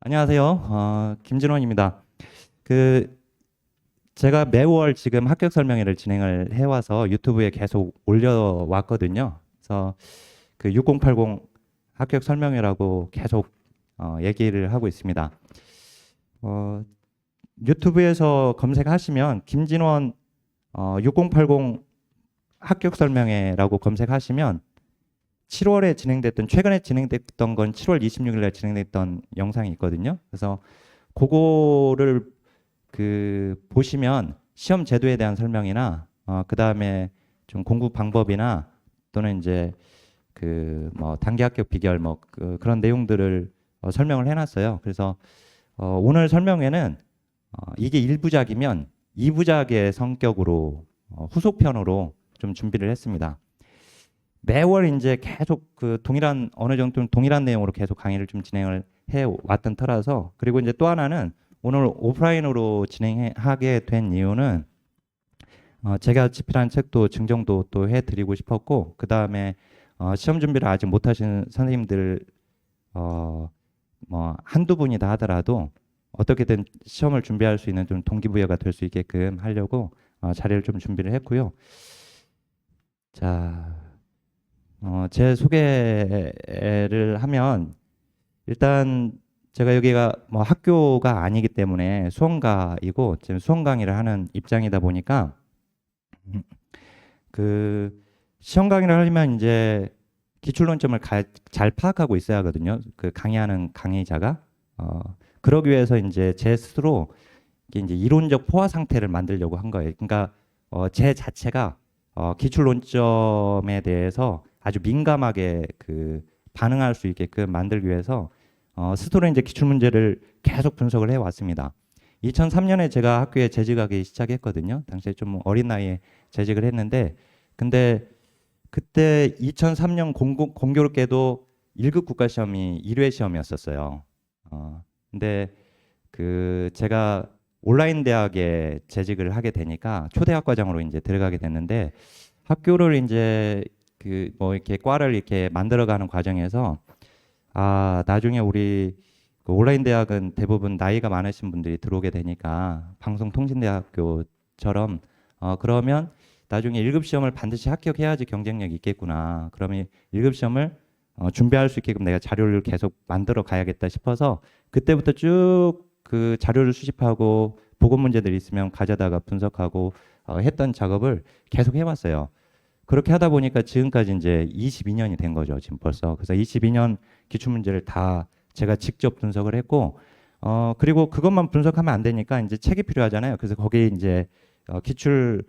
안녕하세요. 김진원입니다. 그 제가 매월 지금 합격 설명회를 진행을 해와서 유튜브에 계속 올려왔거든요. 그래서 그 6080 합격 설명회라고 계속 얘기를 하고 있습니다. 어, 유튜브에서 검색하시면 김진원 6080 합격 설명회라고 검색하시면 7월에 진행됐던 최근에 진행됐던 건 7월 26일 날 진행됐던 영상이 있거든요. 그래서 그거를 보시면 시험 제도에 대한 설명이나 그다음에 좀 공부 방법이나 또는 이제 뭐 단기 합격 비결 뭐 그런 내용들을 설명을 해놨어요. 그래서 오늘 설명회는 이게 1부작이면 2부작의 성격으로 후속편으로 좀 준비를 했습니다. 매월 이제 계속 동일한 어느 정도 동일한 내용으로 계속 강의를 좀 진행을 해 왔던 터라서. 그리고 이제 또 하나는 오늘 오프라인으로 진행하게 된 이유는 제가 집필한 책도 증정도 또 해드리고 싶었고, 그 다음에 시험 준비를 아직 못하신 선생님들 뭐 한두 분이다 하더라도 어떻게든 시험을 준비할 수 있는 좀 동기부여가 될 수 있게끔 하려고 자리를 좀 준비를 했고요. 자, 제 소개를 하면 일단 제가 여기가 뭐 학교가 아니기 때문에 수험가이고 지금 수험 강의를 하는 입장이다 보니까 그 시험 강의를 하려면 이제 기출론점을 잘 파악하고 있어야 하거든요. 그 강의하는 강의자가 그러기 위해서 이제 제 스스로 이게 이제 이론적 포화 상태를 만들려고 한 거예요. 그러니까 제 자체가 기출론점에 대해서 아주 민감하게 반응할 수 있게끔 만들기 위해서 스스로 이제 기출 문제를 계속 분석을 해 왔습니다. 2003년에 제가 학교에 재직하기 시작했거든요. 당시에 좀 어린 나이에 재직을 했는데, 근데 그때 2003년 공교롭게도 1급 국가시험이 1회 시험이었었어요. 근데 제가 온라인 대학에 재직을 하게 되니까 초대학 과정으로 이제 들어가게 됐는데, 학교를 이제 뭐 이렇게 과를 이렇게 만들어가는 과정에서 나중에 우리 온라인 대학은 대부분 나이가 많으신 분들이 들어오게 되니까 방송통신대학교처럼 그러면 나중에 1급 시험을 반드시 합격해야지 경쟁력이 있겠구나. 그러면 1급 시험을 준비할 수 있게끔 내가 자료를 계속 만들어 가야겠다 싶어서 그때부터 쭉 그 자료를 수집하고 보건 문제들이 있으면 가져다가 분석하고 했던 작업을 계속 해왔어요. 그렇게 하다 보니까 지금까지 이제 22년이 된 거죠. 지금 벌써. 그래서 22년 기출 문제를 다 제가 직접 분석을 했고, 그리고 그것만 분석하면 안 되니까 이제 책이 필요하잖아요. 그래서 거기에 이제 기출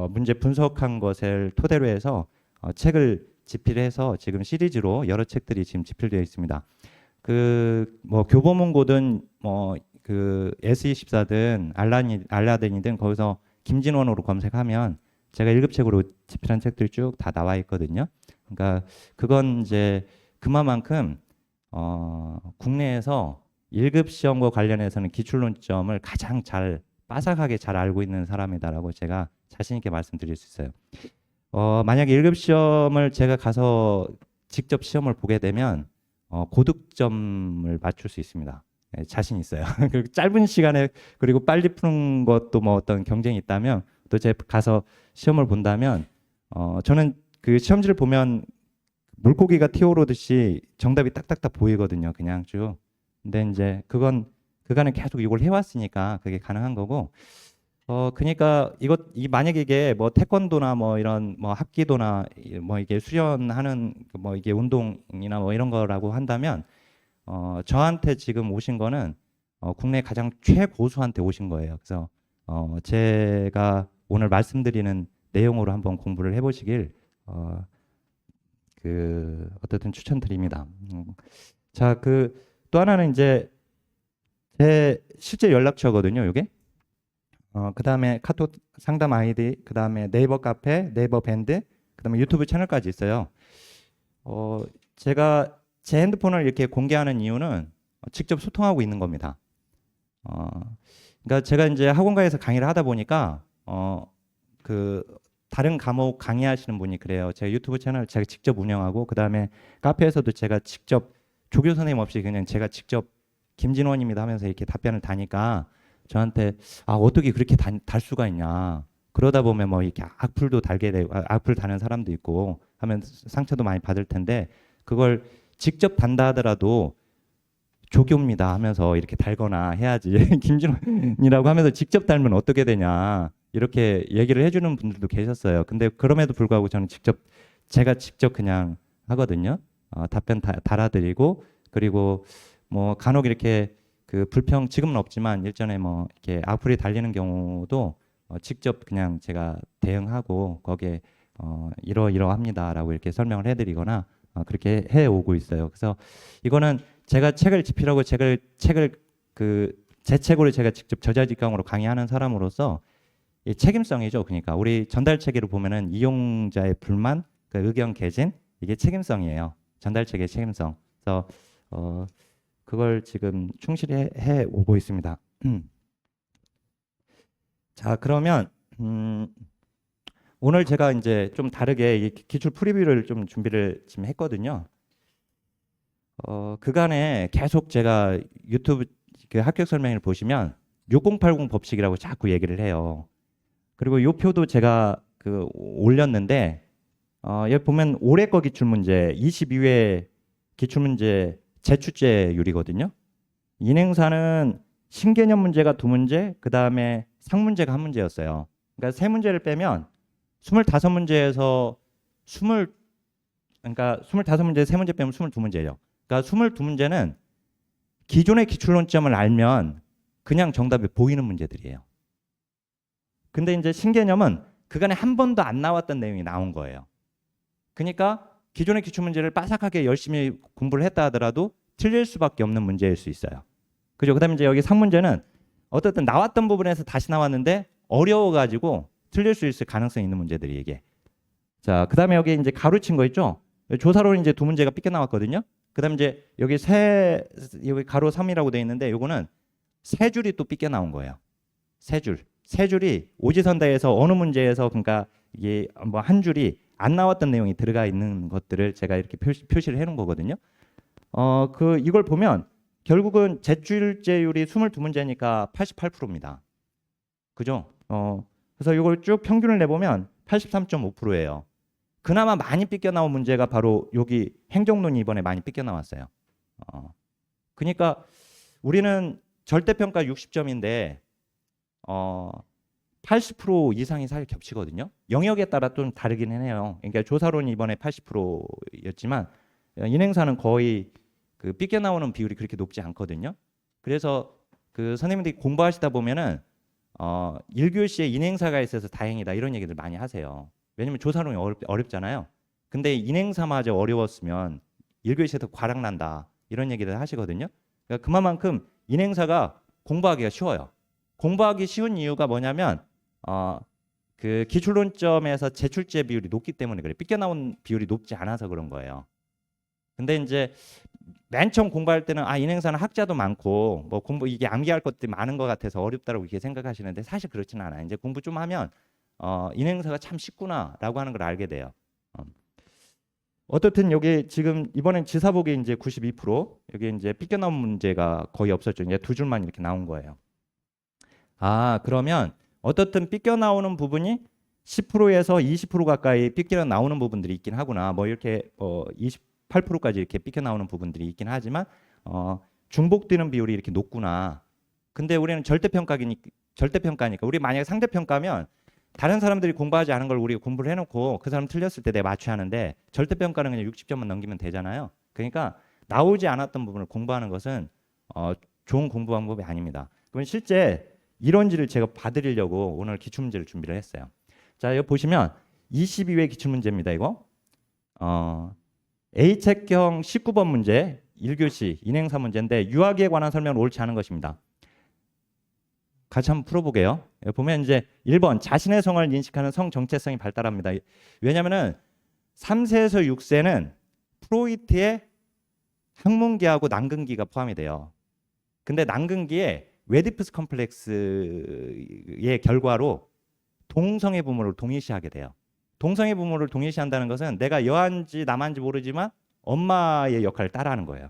문제 분석한 것을 토대로 해서 책을 집필해서 지금 시리즈로 여러 책들이 지금 집필되어 있습니다. 뭐 교보문고든 뭐 S24든 알라딘이든 거기서 김진원으로 검색하면 제가 1급 책으로 집필한 책들이 쭉 다 나와 있거든요. 그러니까 그건 이제 그만큼 국내에서 1급 시험과 관련해서는 기출론점을 가장 빠삭하게 잘 알고 있는 사람이다라고 제가 자신 있게 말씀드릴 수 있어요. 만약에 1급 시험을 제가 가서 직접 시험을 보게 되면 고득점을 맞출 수 있습니다. 네, 자신 있어요. 그리고 짧은 시간에 그리고 빨리 푸는 것도 뭐 어떤 경쟁이 있다면 또 제가 가서 시험을 본다면 저는 그 시험지를 보면 물고기가 튀어오르듯이 정답이 딱딱딱 보이거든요. 그냥 쭉. 근데 이제 그거는 계속 이걸 해왔으니까 그게 가능한 거고. 그러니까 만약에 이게 뭐 태권도나 뭐 이런 뭐 합기도나 뭐 이게 수련하는 뭐 이게 운동이나 뭐 이런 거라고 한다면 저한테 지금 오신 거는 국내 가장 최고수한테 오신 거예요. 그래서 제가 오늘 말씀드리는 내용으로 한번 공부를 해보시길 어쨌든 추천드립니다. 자, 또 하나는 이제 제 실제 연락처거든요, 이게. 그 다음에 카톡 상담 아이디, 그 다음에 네이버 카페, 네이버 밴드, 그 다음에 유튜브 채널까지 있어요. 제가 제 핸드폰을 이렇게 공개하는 이유는 직접 소통하고 있는 겁니다. 그러니까 제가 이제 학원가에서 강의를 하다 보니까 다른 과목 강의하시는 분이 그래요. 제가 유튜브 채널 제가 직접 운영하고 그 다음에 카페에서도 제가 직접 조교 선생님 없이 그냥 제가 직접 김진원입니다 하면서 이렇게 답변을 다니까 저한테 아 어떻게 그렇게 달 수가 있냐. 그러다 보면 뭐 이렇게 악플도 달게 되고 악플 다는 사람도 있고 하면 상처도 많이 받을 텐데 그걸 직접 단다 하더라도 조교입니다 하면서 이렇게 달거나 해야지 김진원이라고 하면서 직접 달면 어떻게 되냐 이렇게 얘기를 해주는 분들도 계셨어요. 근데 그럼에도 불구하고 저는 제가 직접 그냥 하거든요. 답변 달아드리고 그리고 뭐 간혹 이렇게 그 불평 지금은 없지만 일전에 뭐 이렇게 악플이 달리는 경우도 직접 그냥 제가 대응하고 거기에 이러이러합니다라고 이렇게 설명을 해드리거나 그렇게 해 오고 있어요. 그래서 이거는 제가 책을 집필하고 책을 그 제 책으로 제가 직접 저자직강으로 강의하는 사람으로서 이 책임성이죠. 그러니까 우리 전달 체계로 보면은 이용자의 불만, 그 의견 개진 이게 책임성이에요. 전달 체계의 책임성. 그래서 그걸 지금 충실히 해 오고 있습니다. 자, 그러면 오늘 제가 이제 좀 다르게 이 기출 프리뷰를 좀 준비를 지금 했거든요. 그간에 계속 제가 유튜브 그 합격 설명을 보시면 6080 법칙이라고 자꾸 얘기를 해요. 그리고 이 표도 제가 그 올렸는데 여기 보면 올해 거 기출 문제 22회 기출 문제 재출제율이거든요. 인행사는 신개념 문제가 2문제, 그 다음에 상문제가 1문제였어요. 그러니까 3문제를 빼면 25문제에서 그러니까 25문제 3문제 빼면 22문제예요. 그러니까 22문제는 기존의 기출론점을 알면 그냥 정답이 보이는 문제들이에요. 근데 이제 신개념은 그간에 한 번도 안 나왔던 내용이 나온 거예요. 그러니까 기존의 기출문제를 빠삭하게 열심히 공부를 했다 하더라도 틀릴 수밖에 없는 문제일 수 있어요. 그죠? 그다음에 이제 여기 상문제는 어쨌든 나왔던 부분에서 다시 나왔는데 어려워가지고 틀릴 수 있을 가능성이 있는 문제들이 이게. 자, 그다음에 여기 이제 가로친 거 있죠? 조사로는 이제 2문제가 삐껴 나왔거든요. 그다음에 이제 여기 여기 가로 3이라고 돼 있는데 요거는 3줄이 또 삐껴 나온 거예요. 3줄이 오지선다에서 어느 문제에서 그러니까 이게 뭐 한 줄이 안 나왔던 내용이 들어가 있는 것들을 제가 이렇게 표시를 해 놓은 거거든요. 이걸 보면 결국은 재출제율이 22문제니까 88%입니다. 그죠? 그래서 이걸 쭉 평균을 내보면 83.5%예요. 그나마 많이 삐껴 나온 문제가 바로 여기 행정론이 이번에 많이 삐껴 나왔어요. 그러니까 우리는 절대평가 60점인데 80% 이상이 사실 겹치거든요. 영역에 따라 좀 다르긴 해요. 그러니까 조사론이 이번에 80%였지만 인행사는 거의 그 삐껴 나오는 비율이 그렇게 높지 않거든요. 그래서 그 선생님들이 공부하시다 보면은 1교시에 인행사가 있어서 다행이다 이런 얘기들 많이 하세요. 왜냐면 조사론이 어렵잖아요. 근데 인행사마저 어려웠으면 1교시에서 과락 난다 이런 얘기를 하시거든요. 그러니까 그만큼 인행사가 공부하기가 쉬워요. 공부하기 쉬운 이유가 뭐냐면 그 기출론점에서 재출제 비율이 높기 때문에 그래. 삐껴 나온 비율이 높지 않아서 그런 거예요. 근데 이제 맨 처음 공부할 때는 인행사는 학자도 많고 뭐 공부 이게 암기할 것들이 많은 것 같아서 어렵다고 이렇게 생각하시는데 사실 그렇지는 않아요. 이제 공부 좀 하면 인행사가 참 쉽구나라고 하는 걸 알게 돼요. 어떻든 여기 지금 이번엔 지사복이 이제 92% 여기 이제 삐껴 나온 문제가 거의 없었죠. 이제 2줄만 이렇게 나온 거예요. 그러면 어떻든 삐껴 나오는 부분이 10%에서 20% 가까이 삐껴 나오는 부분들이 있긴 하구나. 뭐 이렇게 28%까지 이렇게 삐껴 나오는 부분들이 있긴 하지만 중복되는 비율이 이렇게 높구나. 근데 우리는 절대평가니까 우리 만약에 상대평가면 다른 사람들이 공부하지 않은 걸 우리가 공부를 해놓고 그 사람 틀렸을 때 내가 맞춰야 하는데 절대평가는 그냥 60점만 넘기면 되잖아요. 그러니까 나오지 않았던 부분을 공부하는 것은 좋은 공부 방법이 아닙니다. 그럼 실제 이론지를 제가 봐드리려고 오늘 기출문제를 준비를 했어요. 자, 여기 보시면 22회 기출문제입니다. 이거 A책형 19번 문제 1교시 인행사 문제인데 유아기에 관한 설명은 옳지 않은 것입니다. 같이 한번 풀어보게요. 여기 보면 이제 1번 자신의 성을 인식하는 성 정체성이 발달합니다. 왜냐하면은 3세에서 6세는 프로이트의 학문기하고 난근기가 포함이 돼요. 근데 난근기에 웨디프스 컴플렉스의 결과로 동성애 부모를 동일시하게 돼요. 동성애 부모를 동일시한다는 것은 내가 여한지 남한지 모르지만 엄마의 역할을 따라하는 거예요.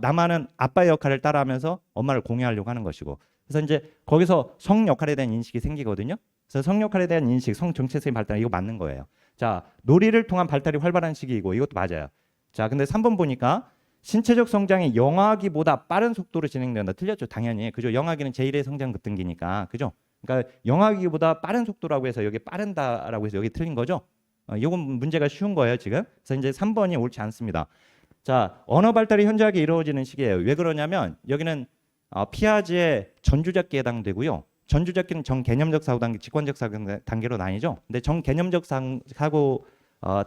남아는 아빠의 역할을 따라하면서 엄마를 공유하려고 하는 것이고, 그래서 이제 거기서 성 역할에 대한 인식이 생기거든요. 그래서 성 역할에 대한 인식, 성 정체성의 발달, 이거 맞는 거예요. 자, 놀이를 통한 발달이 활발한 시기이고 이것도 맞아요. 자, 근데 3번 보니까 신체적 성장이 영아기보다 빠른 속도로 진행된다. 틀렸죠, 당연히. 그죠? 영아기는 제1의 성장 급등기니까, 그죠? 그러니까 영아기보다 빠른 속도라고 해서 여기 빠른다라고 해서 여기 틀린 거죠. 이건 문제가 쉬운 거예요 지금. 그래서 이제 3번이 옳지 않습니다. 자, 언어 발달이 현저하게 이루어지는 시기예요. 왜 그러냐면 여기는 피아제의 전주잡기에 해당되고요. 전주잡기는 정개념적 사고 단계, 직관적 사고 단계로 나뉘죠. 근데 정개념적 사고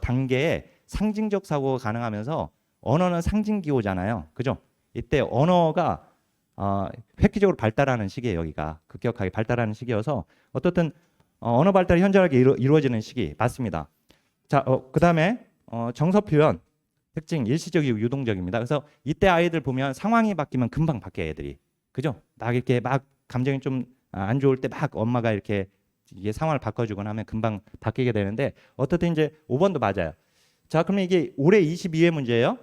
단계에 상징적 사고가 가능하면서 언어는 상징 기호잖아요. 그죠? 이때 언어가 획기적으로 발달하는 시기예요. 여기가 급격하게 발달하는 시기여서 어떻든 언어 발달이 현저하게 이루어지는 시기 맞습니다. 자, 그다음에 정서 표현 특징 일시적이고 유동적입니다. 그래서 이때 아이들 보면 상황이 바뀌면 금방 바뀌어요, 애들이. 그죠? 막 이렇게 막 감정이 좀 안 좋을 때 막 엄마가 이렇게 이게 상황을 바꿔주거나 하면 금방 바뀌게 되는데 어떻든 이제 5번도 맞아요. 자, 그러면 이게 올해 22회 문제예요.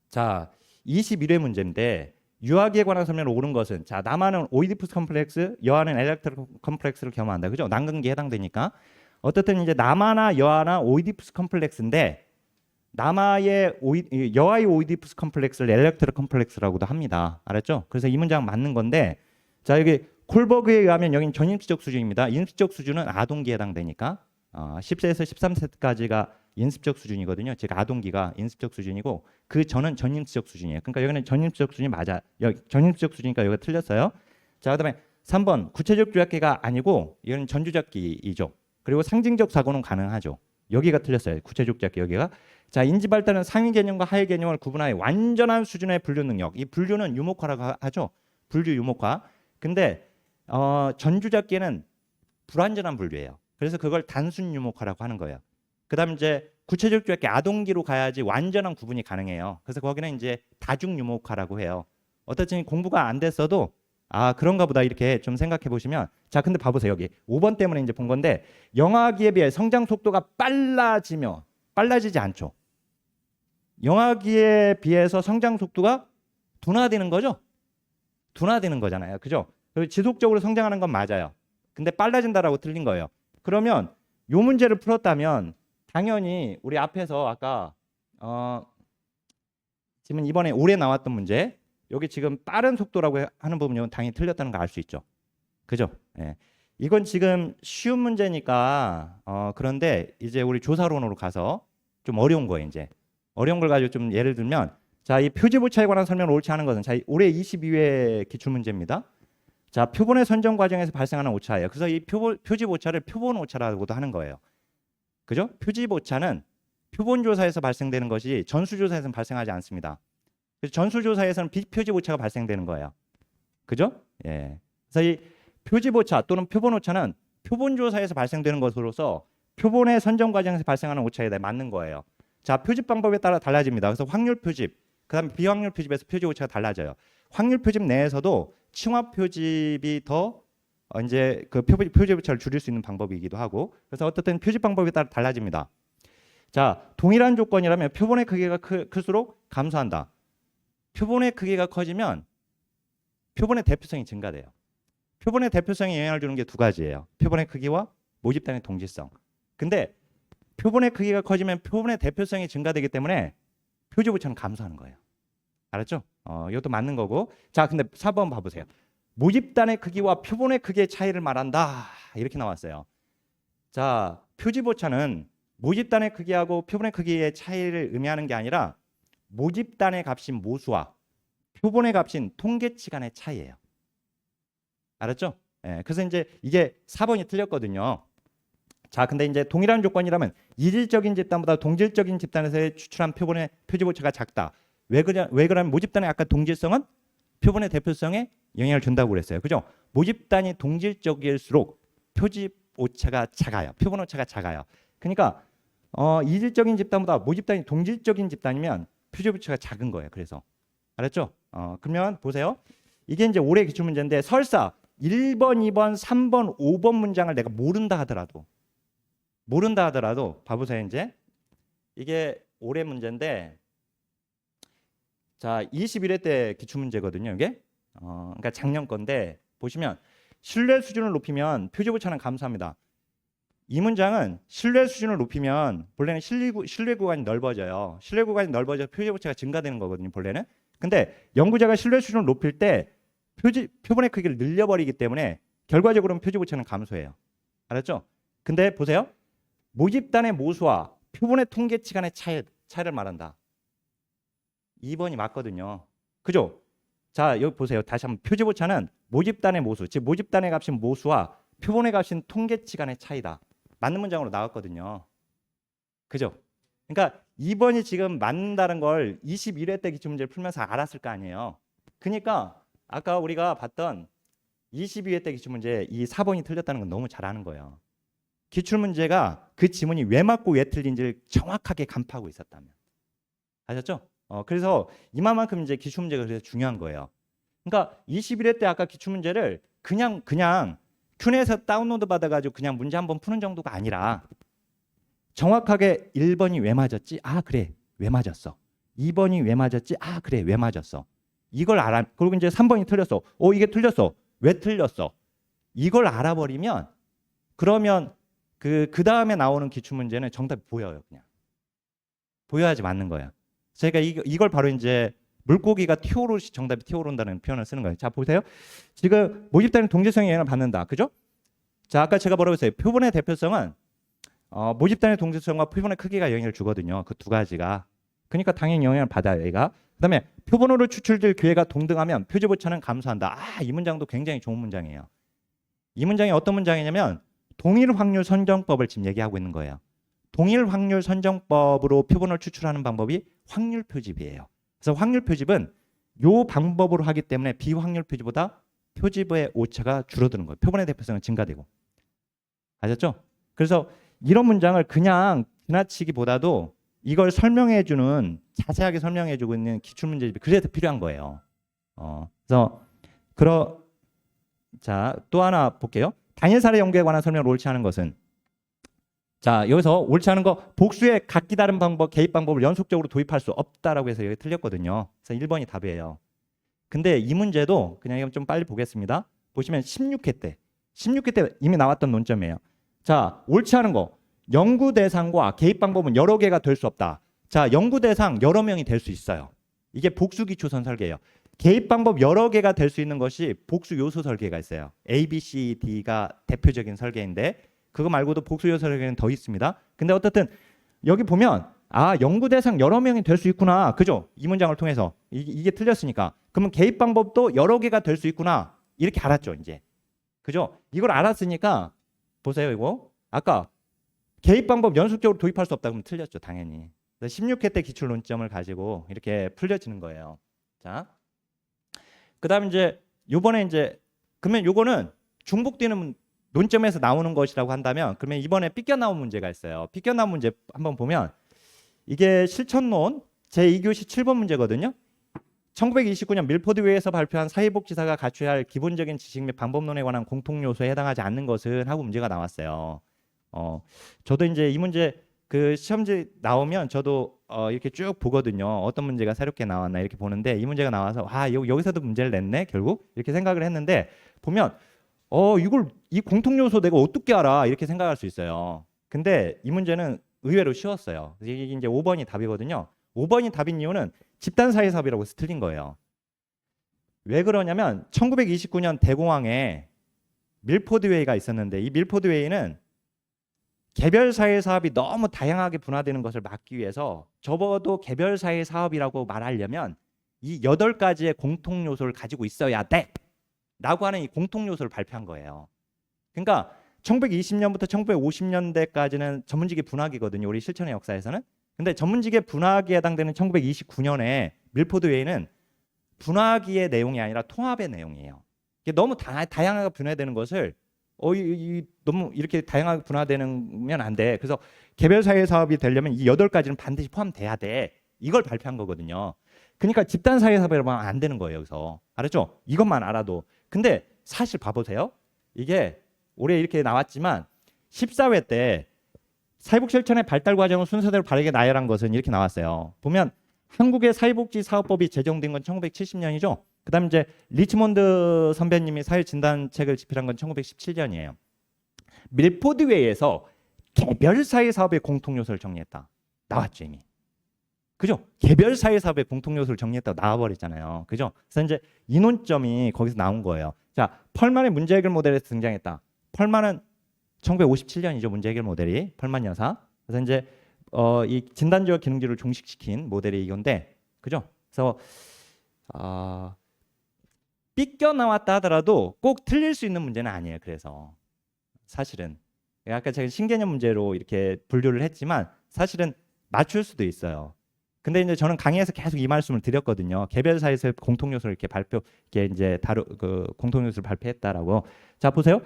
자, 21회 문제인데 유아기에 관한 설명을 옳은 것은 자, 남아는 오이디푸스 컴플렉스, 여아는 엘렉트로 컴플렉스를 겸한다. 그죠? 난근기에 해당되니까. 어떻든 이제 남아나 여아나 오이디푸스 컴플렉스인데 여아의 오이디푸스 컴플렉스를 엘렉트로 컴플렉스라고도 합니다. 알았죠? 그래서 이 문장 맞는 건데 자, 여기 콜버그에 의하면 여기는 전인식적 수준입니다. 인식적 수준은 아동기에 해당되니까 10세에서 13세까지가 인습적 수준이거든요. 즉 아동기가 인습적 수준이고 그 전은 전인식적 수준이에요. 그러니까 여기는 전인식적 수준이 맞아. 전인식적 수준이니까 여기가 틀렸어요. 자, 그다음에 3번 구체적 주작기가 아니고 이건 전주작기이죠. 그리고 상징적 사고는 가능하죠. 여기가 틀렸어요. 구체적 주작기 여기가. 자, 인지 발달은 상위 개념과 하위 개념을 구분하여 완전한 수준의 분류 능력. 이 분류는 유목화라고 하죠. 분류 유목화. 근데 전주작기는 불완전한 분류예요. 그래서 그걸 단순 유목화라고 하는 거예요. 그다음 이제 구체적 주작기 아동기로 가야지 완전한 구분이 가능해요. 그래서 거기는 이제 다중 유목화라고 해요. 어떻든 공부가 안 됐어도 그런가 보다 이렇게 좀 생각해 보시면 자, 근데 봐보세요. 여기 5번 때문에 이제 본 건데 영아기에 비해 성장 속도가 빨라지지 않죠. 영아기에 비해서 성장 속도가 둔화되는 거죠. 둔화되는 거잖아요. 그죠? 그리고 지속적으로 성장하는 건 맞아요. 근데 빨라진다라고 틀린 거예요. 그러면 이 문제를 풀었다면 당연히 우리 앞에서 아까 지금 이번에 올해 나왔던 문제 여기 지금 빠른 속도라고 하는 부분은 당연히 틀렸다는 거 알 수 있죠. 그죠? 예. 이건 지금 쉬운 문제니까 그런데 이제 우리 조사론으로 가서 좀 어려운 거예요. 이제 어려운 걸 가지고 좀 예를 들면 자, 이 표지보차에 관한 설명을 옳지 않은 것은 자, 올해 22회 기출문제입니다. 자, 표본의 선정 과정에서 발생하는 오차예요. 그래서 이 표지보차를 표본 오차라고도 하는 거예요. 그죠? 표지보차는 표본조사에서 발생되는 것이 전수조사에서는 발생하지 않습니다. 그래서 전수조사에서는 비표지보차가 발생되는 거예요. 그죠? 예. 그래서 이 표지보차 또는 표본오차는 표본조사에서 발생되는 것으로서 표본의 선정 과정에서 발생하는 오차에 대해 맞는 거예요. 자, 표집 방법에 따라 달라집니다. 그래서 확률 표집, 그다음에 비확률 표집에서 표지 오차가 달라져요. 확률 표집 내에서도 층화 표집이 더 이제 그 표지 오차를 줄일 수 있는 방법이기도 하고, 그래서 어떻든 표집 방법에 따라 달라집니다. 자, 동일한 조건이라면 표본의 크기가 클수록 감소한다. 표본의 크기가 커지면 표본의 대표성이 증가돼요. 표본의 대표성에 영향을 주는 게 두 가지예요. 표본의 크기와 모집단의 동질성. 근데 표본의 크기가 커지면 표본의 대표성이 증가되기 때문에 표지보차는 감소하는 거예요. 알았죠? 이것도 맞는 거고. 자, 근데 4번 봐보세요. 모집단의 크기와 표본의 크기의 차이를 말한다. 이렇게 나왔어요. 자, 표지보차는 모집단의 크기하고 표본의 크기의 차이를 의미하는 게 아니라 모집단의 값인 모수와 표본의 값인 통계치 간의 차이예요. 알았죠? 예, 그래서 이제 이게 4번이 틀렸거든요. 자, 근데 이제 동일한 조건이라면 이질적인 집단보다 동질적인 집단에서 추출한 표본의 표지보차가 작다. 왜 그러냐면 모집단의 아까 동질성은 표본의 대표성에 영향을 준다고 그랬어요. 그죠? 모집단이 동질적일수록 표지오차가 작아요. 표본 오차가 작아요. 그러니까 이질적인 집단보다 모집단이 동질적인 집단이면 표지오차가 작은 거예요. 그래서 알았죠? 그러면 보세요. 이게 이제 올해 기출 문제인데 설사 1번, 2번, 3번, 5번 문장을 내가 모른다 하더라도 봐보세요. 이제 이게 올해 문제인데 자, 21회 때 기출문제거든요, 이게. 그러니까 작년 건데 보시면 신뢰 수준을 높이면 표지부차는 감소합니다. 이 문장은 신뢰 수준을 높이면 본래는 신뢰 구간이 넓어져요. 신뢰 구간이 넓어져서 표지부차가 증가되는 거거든요, 본래는. 근데 연구자가 신뢰 수준을 높일 때 표본의 크기를 늘려버리기 때문에 결과적으로는 표지부차는 감소해요. 알았죠? 근데 보세요. 모집단의 모수와 표본의 통계치 간의 차이를 말한다. 2번이 맞거든요. 그죠? 자, 여기 보세요. 다시 한번 표지부차는 모집단의 모수, 즉 모집단의 값인 모수와 표본의 값인 통계치 간의 차이다. 맞는 문장으로 나왔거든요. 그죠? 그러니까 2번이 지금 맞는다는 걸 21회 때 기출문제를 풀면서 알았을 거 아니에요. 그러니까 아까 우리가 봤던 22회 때 기출문제 이 4번이 틀렸다는 건 너무 잘 아는 거예요. 기출문제가 그 지문이 왜 맞고 왜 틀린지를 정확하게 간파하고 있었다면. 아셨죠? 그래서 이만큼 이제 기출문제가 그래서 중요한 거예요. 그러니까 21회 때 아까 기출문제를 그냥 큐넷에서 다운로드 받아가지고 그냥 문제 한번 푸는 정도가 아니라 정확하게 1번이 왜 맞았지? 아 그래 왜 맞았어. 2번이 왜 맞았지? 아 그래 왜 맞았어. 이걸 알아. 그리고 이제 3번이 틀렸어. 이게 틀렸어. 왜 틀렸어? 이걸 알아버리면 그러면 그 다음에 나오는 기출문제는 정답이 보여요. 그냥 보여야지 맞는 거야. 제가 이걸 바로 이제 물고기가 정답이 튀어오른다는 표현을 쓰는 거예요. 자 보세요. 지금 모집단의 동질성에 영향을 받는다. 그죠? 자 아까 제가 뭐라고 했어요? 표본의 대표성은 모집단의 동질성과 표본의 크기가 영향을 주거든요. 그 두 가지가. 그러니까 당연히 영향을 받아요. 얘가. 그다음에 표본으로 추출될 기회가 동등하면 표지부차는 감소한다. 이 문장도 굉장히 좋은 문장이에요. 이 문장이 어떤 문장이냐면 동일 확률 선정법을 지금 얘기하고 있는 거예요. 동일 확률 선정법으로 표본을 추출하는 방법이 확률 표집이에요. 그래서 확률 표집은 이 방법으로 하기 때문에 비확률 표집보다 표집의 오차가 줄어드는 거예요. 표본의 대표성은 증가되고. 아셨죠? 그래서 이런 문장을 그냥 지나치기보다도 이걸 자세하게 설명해주고 있는 기출문제집이 그래서 필요한 거예요. 자, 또 하나 볼게요. 단일 사례 연구에 관한 설명을 옳지 않은 것은 자 여기서 옳지 않은 거 복수의 각기 다른 방법, 개입 방법을 연속적으로 도입할 수 없다라고 해서 여기 틀렸거든요. 그래서 1번이 답이에요. 근데 이 문제도 그냥 좀 빨리 보겠습니다. 보시면 16회 때 이미 나왔던 논점이에요. 자 옳지 않은 거 연구 대상과 개입 방법은 여러 개가 될 수 없다. 자 연구 대상 여러 명이 될 수 있어요. 이게 복수 기초선 설계예요. 개입 방법 여러 개가 될 수 있는 것이 복수 요소 설계가 있어요. A, B, C, D가 대표적인 설계인데 그거 말고도 복수 요소 설계는 더 있습니다. 근데 어쨌든 여기 보면 연구 대상 여러 명이 될 수 있구나. 그죠? 이 문장을 통해서 이게 틀렸으니까. 그러면 개입 방법도 여러 개가 될 수 있구나. 이렇게 알았죠, 이제. 그죠? 이걸 알았으니까 보세요, 이거. 아까 개입 방법 연속적으로 도입할 수 없다 그러면 틀렸죠, 당연히. 16회 때 기출 논점을 가지고 이렇게 풀려지는 거예요. 자. 그다음 이제 요번에 이제 그러면 요거는 중복되는 논점에서 나오는 것이라고 한다면 그러면 이번에 삐껴나온 문제가 있어요. 삐껴나온 문제 한번 보면 이게 실천론 제2교시 7번 문제거든요. 1929년 밀포드 회의에서 발표한 사회복지사가 갖춰야 할 기본적인 지식 및 방법론에 관한 공통 요소에 해당하지 않는 것은 하고 문제가 나왔어요. 저도 이제 이 문제 그 시험지 나오면 저도 이렇게 쭉 보거든요. 어떤 문제가 새롭게 나왔나 이렇게 보는데 이 문제가 나와서 여기서도 문제를 냈네 결국 이렇게 생각을 했는데 보면 이 공통 요소 내가 어떻게 알아 이렇게 생각할 수 있어요. 근데 이 문제는 의외로 쉬웠어요. 이게 이제 5번이 답이거든요. 5번이 답인 이유는 집단 사회 사업이라고 해서 틀린 거예요. 왜 그러냐면 1929년 대공황에 밀포드 회의가 있었는데 이 밀포드 회의는 개별 사회 사업이 너무 다양하게 분화되는 것을 막기 위해서 적어도 개별 사회 사업이라고 말하려면 이 8가지의 공통 요소를 가지고 있어야 돼 라고 하는 이 공통 요소를 발표한 거예요. 그러니까 1920년부터 1950년대까지는 전문직의 분화기거든요. 우리 실천의 역사에서는. 근데 전문직의 분화기에 해당되는 1929년에 밀포드 회의는 분화기의 내용이 아니라 통합의 내용이에요. 이게 너무 다양하게 분화되는 것을 너무 이렇게 다양하게 분화되면 안 돼. 그래서 개별 사회 사업이 되려면 이 8가지는 반드시 포함돼야 돼. 이걸 발표한 거거든요. 그러니까 집단 사회 사업이라고 하면 안 되는 거예요. 여기서. 알았죠? 이것만 알아도. 근데 사실 봐보세요. 이게 올해 이렇게 나왔지만 14회 때 사회복 실천의 발달 과정을 순서대로 바르게 나열한 것은 이렇게 나왔어요. 보면 한국의 사회복지사업법이 제정된 건 1970년이죠. 그다음 이제 리치몬드 선배님이 사회진단책을 집필한 건 1917년이에요. 밀포드웨이에서 개별 사회사업의 공통 요소를 정리했다. 나왔죠 이미. 그죠? 개별 사회사업의 공통 요소를 정리했다고 나와버렸잖아요. 그죠? 그래서 이제 이 논점이 거기서 나온 거예요. 자, 펄만의 문제 해결 모델에서 등장했다. 펄만은 1957년이죠. 문제 해결 모델이 펄만 여사. 그래서 이제 이 진단지와 기능지를 종식시킨 모델이 이건데, 그죠? 그래서 삐껴 나왔다 하더라도 꼭 틀릴 수 있는 문제는 아니에요. 그래서 사실은 아까 제가 신개념 문제로 이렇게 분류를 했지만 사실은 맞출 수도 있어요. 근데 이제 저는 강의에서 계속 이 말씀을 드렸거든요. 개별 사회에서 공통 요소를 이렇게 이제 공통 요소를 발표했다라고. 자, 보세요.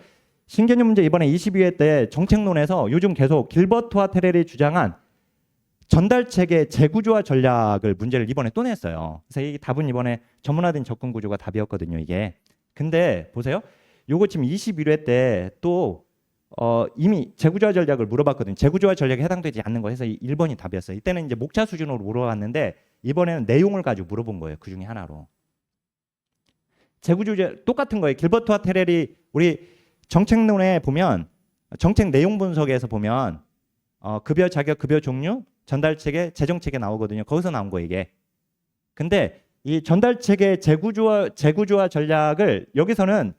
신개념 문제 이번에 22회 때 정책론에서 요즘 계속 길버트와 테렐이 주장한 전달 체계 재구조화 전략을 문제를 이번에 또 냈어요. 그래서 이 답은 이번에 전문화된 접근 구조가 답이었거든요, 이게. 근데 보세요. 요거 지금 21회 때 또 이미 재구조화 전략을 물어봤거든요. 재구조화 전략에 해당되지 않는 거 해서 1번이 답이었어요. 이때는 이제 목차 수준으로 물어봤는데 이번에는 내용을 가지고 물어본 거예요. 그 중에 하나로. 재구조화 똑같은 거예요. 길버트와 테렐이 우리 정책론에 보면 정책 내용 분석에서 보면 급여 자격, 급여 종류, 전달 체계, 재정 체계 나오거든요. 거기서 나온 거예요, 이게. 근데 이 전달 체계 재구조화 전략을 여기서는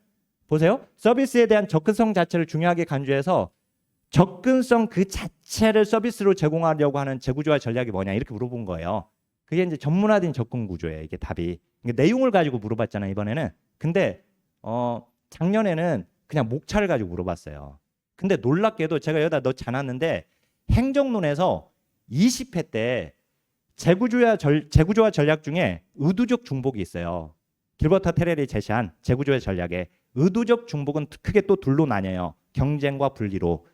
보세요. 서비스에 대한 접근성 자체를 중요하게 강조해서 접근성 그 자체를 서비스로 제공하려고 하는 재구조화 전략이 뭐냐 이렇게 물어본 거예요. 그게 이제 전문화된 접근 구조예요. 이게 답이. 내용을 가지고 물어봤잖아요, 이번에는. 근데 작년에는 그냥 목차를 가지고 물어봤어요. 근데 놀랍게도 제가 여기다 넣어놨는데 행정론에서 20회 때 재구조화 전략 중에 의도적 중복이 있어요. 길버트 테렐이 제시한 재구조화 전략에 의도적 중복은 크게 또 둘로 나뉘어요. 경쟁과 분리로.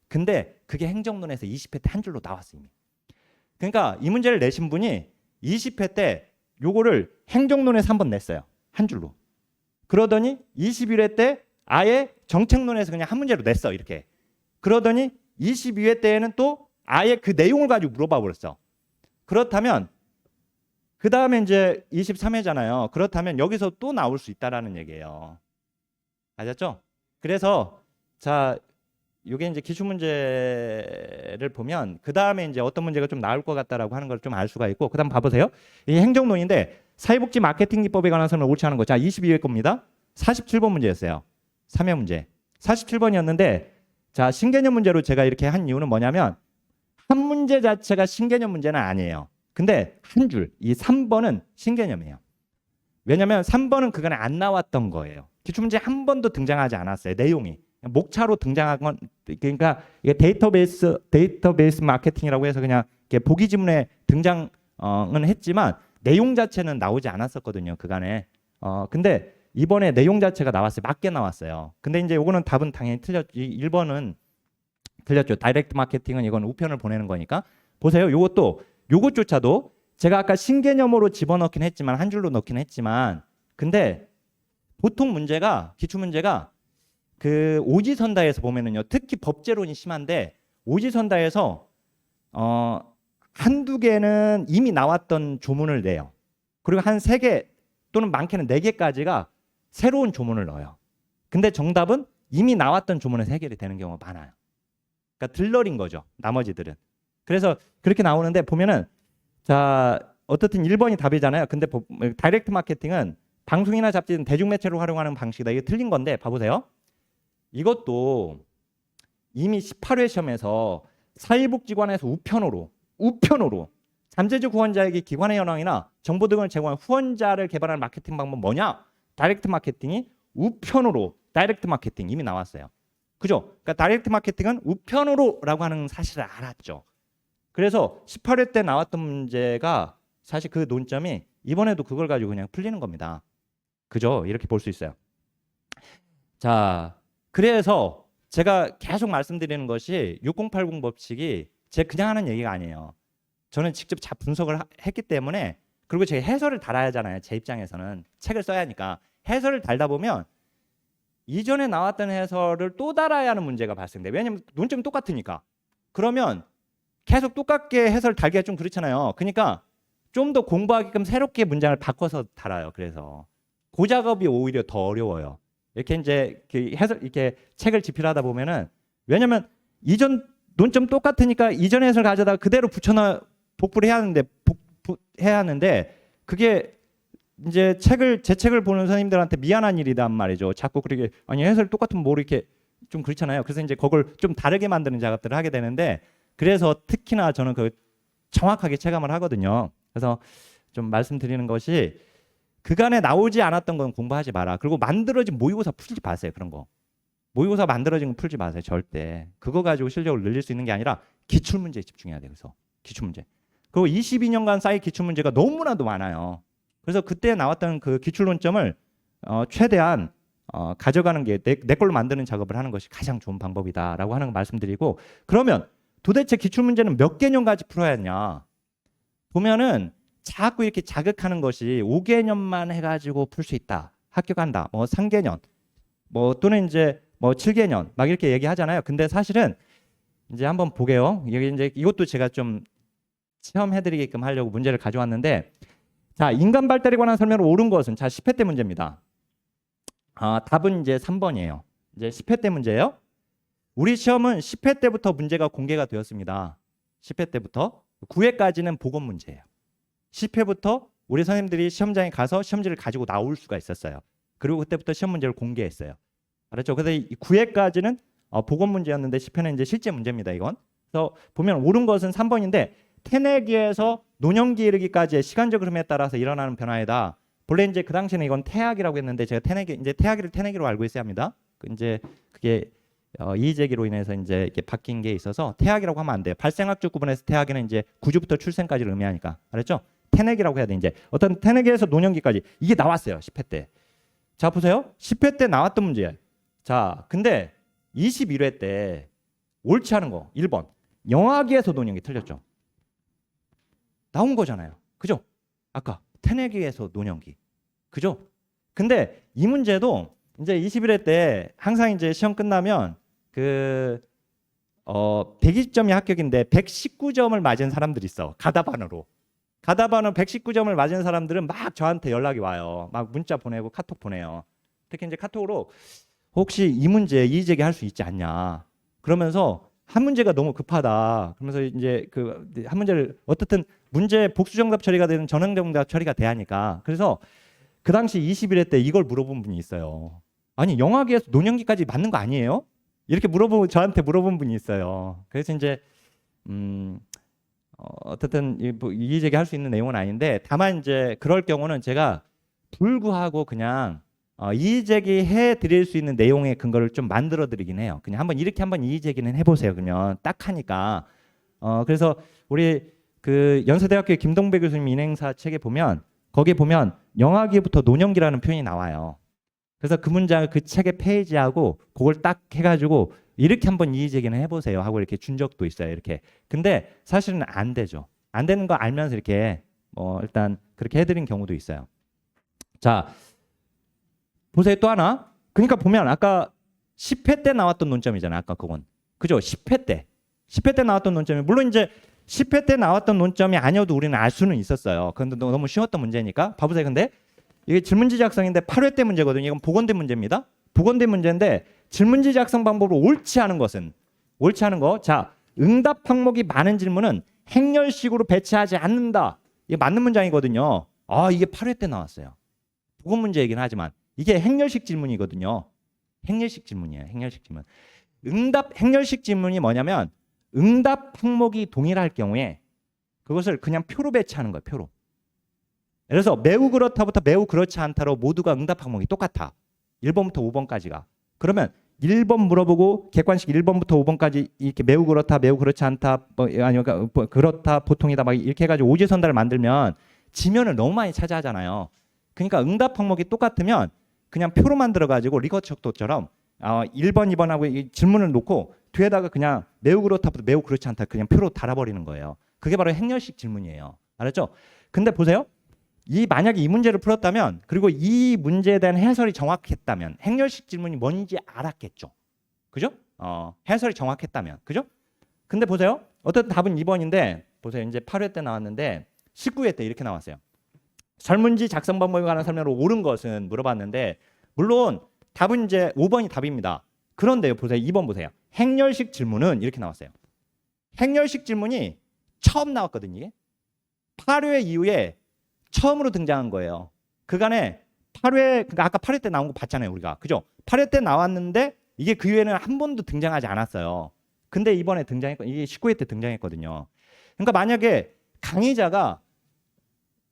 근데 그게 행정론에서 20회 때 한 줄로 나왔어요. 그러니까 이 문제를 내신 분이 20회 때 요거를 행정론에서 한 번 냈어요. 한 줄로. 그러더니 21회 때 아예 정책론에서 그냥 한 문제로 냈어. 이렇게. 그러더니 22회 때에는 또 아예 그 내용을 가지고 물어봐 버렸어. 그렇다면 그 다음에 이제 23회잖아요. 그렇다면 여기서 또 나올 수 있다라는 얘기예요. 아셨죠? 그래서 자, 이게 이제 기출 문제를 보면 그 다음에 이제 어떤 문제가 좀 나올 것 같다라고 하는 걸 좀 알 수가 있고, 그다음 봐보세요. 이 행정론인데 사회복지 마케팅 기법에 관한 설명을 옳지 않은 거. 자, 22회 겁니다. 47번 문제였어요. 3회 문제. 47번이었는데 자, 신개념 문제로 제가 이렇게 한 이유는 뭐냐면 한 문제 자체가 신개념 문제는 아니에요. 근데 한 줄, 이 3번은 신개념이에요. 왜냐하면 3번은 그간에 안 나왔던 거예요. 기출문제 한 번도 등장하지 않았어요. 내용이. 목차로 등장한 건 그러니까 이게 데이터베이스 마케팅이라고 해서 그냥 이렇게 보기 지문에 등장은 했지만 내용 자체는 나오지 않았었거든요. 그간에. 근데 이번에 내용 자체가 나왔어요. 맞게 나왔어요. 근데 이제 요거는 답은 당연히 틀렸죠. 1번은 틀렸죠. 다이렉트 마케팅은 이건 우편을 보내는 거니까. 보세요. 요것조차도 제가 아까 신개념으로 집어넣긴 했지만 한 줄로 넣긴 했지만 근데 보통 문제가 기출 문제가 그 오지선다에서 보면은요. 특히 법제론이 심한데 오지선다에서 한두 개는 이미 나왔던 조문을 내요. 그리고 한 3개 또는 많게는 4개까지가 새로운 조문을 넣어요. 근데 정답은 이미 나왔던 조문에서 해결이 되는 경우가 많아요. 그러니까 들러린 거죠. 나머지들은. 그래서 그렇게 나오는데 보면은 자, 어떻든 1번이 답이잖아요. 근데 다이렉트 마케팅은 방송이나 잡지는 대중매체로 활용하는 방식이다. 이게 틀린 건데 봐보세요. 이것도 이미 18회 시험에서 사회복지관에서 우편으로 잠재적 후원자에게 기관의 현황이나 정보 등을 제공한 후원자를 개발하는 마케팅 방법 뭐냐? 다이렉트 마케팅이 우편으로 다이렉트 마케팅 이미 나왔어요. 그죠? 그러니까 다이렉트 마케팅은 우편으로라고 하는 사실을 알았죠. 그래서 18회 때 나왔던 문제가 사실 그 논점이 이번에도 그걸 가지고 그냥 풀리는 겁니다. 그죠? 이렇게 볼 수 있어요. 자, 그래서 제가 계속 말씀드리는 것이 6080 법칙이 제가 그냥 하는 얘기가 아니에요. 저는 직접 분석을 했기 때문에 그리고 제가 해설을 달아야 하잖아요. 제 입장에서는 책을 써야 하니까 해설을 달다 보면 이전에 나왔던 해설을 또 달아야 하는 문제가 발생돼. 왜냐면 논점이 똑같으니까. 그러면 계속 똑같게 해설 달기가 좀 그렇잖아요. 그러니까 좀 더 공부하게끔 새롭게 문장을 바꿔서 달아요. 그래서 그 작업이 오히려 더 어려워요. 이렇게 이제 해서 이렇게 책을 집필하다 보면은 왜냐면 이전 논점 똑같으니까 이전 해설 가져다가 그대로 붙여놔 복부를 해야 하는데 그게 이제 제 책을 보는 선생님들한테 미안한 일이란 말이죠. 자꾸 그렇게 아니 해설 똑같으면 뭐 이렇게 좀 그렇잖아요. 그래서 이제 그걸 좀 다르게 만드는 작업들을 하게 되는데 그래서 특히나 저는 그 정확하게 체감을 하거든요. 그래서 좀 말씀드리는 것이 그간에 나오지 않았던 건 공부하지 마라. 그리고 만들어진 모의고사 풀지 마세요. 그런 거. 모의고사 만들어진 거 풀지 마세요. 절대. 그거 가지고 실력을 늘릴 수 있는 게 아니라 기출문제에 집중해야 돼요. 그래서 기출문제. 그리고 22년간 쌓인 기출문제가 너무나도 많아요. 그래서 그때 나왔던 그 기출론점을 최대한 가져가는 게 내 걸로 만드는 작업을 하는 것이 가장 좋은 방법이다라고 하는 거 말씀드리고 그러면 도대체 기출문제는 몇 개념까지 풀어야 했냐 보면은 자꾸 이렇게 자극하는 것이 5개념만 해가지고 풀 수 있다. 합격한다. 뭐 3개년 뭐 또는 이제 뭐 7개년 막 이렇게 얘기하잖아요. 근데 사실은 이제 한번 보게요. 여기 이제 이것도 제가 좀 체험해드리게끔 하려고 문제를 가져왔는데 자 인간 발달에 관한 설명을 옳은 것은 자 10회 때 문제입니다. 답은 이제 3번이에요. 이제 10회 때 문제예요. 우리 시험은 10회 때부터 문제가 공개가 되었습니다. 10회 때부터 9회까지는 복원 문제예요. 10회부터 우리 선생님들이 시험장에 가서 시험지를 가지고 나올 수가 있었어요. 그리고 그때부터 시험 문제를 공개했어요. 알았죠? 그래서 9회까지는 복원 문제였는데 10회는 이제 실제 문제입니다. 이건. 그래서 보면 옳은 것은 3번인데 태내기에서 노년기에 이르기까지의 시간적 흐름에 따라서 일어나는 변화이다. 본래 이제 그 당시에는 이건 태아기라고 했는데 제가 이제 태아기를 태내기로 알고 있어야 합니다. 이제 그게 이의제기로 인해서 이제 이렇게 바뀐 게 있어서 태아기라고 하면 안 돼요. 발생학적 구분에서 태아기는 이제 구주부터 출생까지를 의미하니까. 알았죠? 태내기라고 해야 돼. 이제 어떤 태내기에서 노년기까지 이게 나왔어요. 10회 때. 자 보세요. 10회 때 나왔던 문제예요. 자 근데 21회 때 옳지 않은 거 1번 영아기에서 노년기 틀렸죠. 나온 거잖아요. 그죠? 아까 태내기에서 노년기. 그죠? 근데 이 문제도 이제 21회 때 항상 이제 시험 끝나면 120점이 합격인데 119점을 맞은 사람들이 있어. 가다반으로 119점을 맞은 사람들은 막 저한테 연락이 와요. 막 문자 보내고 카톡 보내요. 특히 이제 카톡으로 혹시 이 문제 이의제기 할 수 있지 않냐. 그러면서 한 문제가 너무 급하다. 그러면서 이제 그 한 문제를 어떻든 문제 복수 정답 처리가 되는 전형 정답 처리가 돼야 하니까. 그래서 그 당시 21회 때 이걸 물어본 분이 있어요. 아니 영화기에서 노년기까지 맞는 거 아니에요? 이렇게 저한테 물어본 분이 있어요. 그래서 이제 어쨌든 이의제기 할 수 있는 내용은 아닌데 다만 이제 그럴 경우는 제가 불구하고 그냥 이의제기 해 드릴 수 있는 내용의 근거를 좀 만들어 드리긴 해요. 그냥 한번 이의제기는 해보세요. 그러면 딱 하니까 그래서 우리 그 연세대학교 김동배 교수님 인행사 책에 보면 거기에 보면 영아기부터 노년기라는 표현이 나와요. 그래서 그 문장을 그 책의 페이지하고 그걸 딱 해가지고 이렇게 한번 이의제기는 해보세요 하고 이렇게 준 적도 있어요. 이렇게. 근데 사실은 안 되죠. 안 되는 거 알면서 이렇게 일단 그렇게 해드린 경우도 있어요. 자 보세요. 또 하나. 그러니까 보면 아까 10회 때 나왔던 논점이잖아요. 아까 그건. 그죠? 10회 때. 10회 때 나왔던 논점이 물론 이제 10회 때 나왔던 논점이 아니어도 우리는 알 수는 있었어요. 그런데 너무 쉬웠던 문제니까. 봐보세요. 근데 이게 질문지 작성인데 8회 때 문제거든요. 이건 복원된 문제입니다. 복원된 문제인데 질문지 작성 방법으로 옳지 않은 거. 자, 응답 항목이 많은 질문은 행렬식으로 배치하지 않는다. 이게 맞는 문장이거든요. 이게 8회 때 나왔어요. 복원 문제이긴 하지만 이게 행렬식 질문이거든요. 행렬식 질문이에요. 행렬식 질문. 행렬식 질문이 뭐냐면 응답 항목이 동일할 경우에 그것을 그냥 표로 배치하는 거예요. 표로. 그래서 매우 그렇다부터 매우 그렇지 않다로 모두가 응답 항목이 똑같아. 1번부터 5번까지가. 그러면 1번 물어보고 객관식 1번부터 5번까지 이렇게 매우 그렇다, 매우 그렇지 않다, 그렇다, 보통이다 막 이렇게 해가지고 오지선다를 만들면 지면을 너무 많이 차지하잖아요. 그러니까 응답 항목이 똑같으면 그냥 표로 만들어가지고 리거척도처럼 1번, 2번하고 질문을 놓고 뒤에다가 그냥 매우 그렇다부터 매우 그렇지 않다 그냥 표로 달아버리는 거예요. 그게 바로 행렬식 질문이에요. 알았죠? 근데 보세요. 만약에 이 문제를 풀었다면 그리고 이 문제에 대한 해설이 정확했다면 행렬식 질문이 뭔지 알았겠죠. 그죠? 해설이 정확했다면. 그죠? 근데 보세요. 어쨌든 답은 2번인데 보세요. 이제 8회 때 나왔는데 19회 때 이렇게 나왔어요. 설문지 작성 방법에 관한 설명으로 옳은 것은 물어봤는데 물론 답은 이제 5번이 답입니다. 그런데요, 보세요. 2번 보세요. 행렬식 질문은 이렇게 나왔어요. 행렬식 질문이 처음 나왔거든요. 이게 8회 이후에 처음으로 등장한 거예요. 그간에 8회, 그러니까 아까 8회 때 나온 거 봤잖아요, 우리가. 그죠? 8회 때 나왔는데 이게 그 이후에는 한 번도 등장하지 않았어요. 근데 이번에 등장했고 이게 19회 때 등장했거든요. 그러니까 만약에 강의자가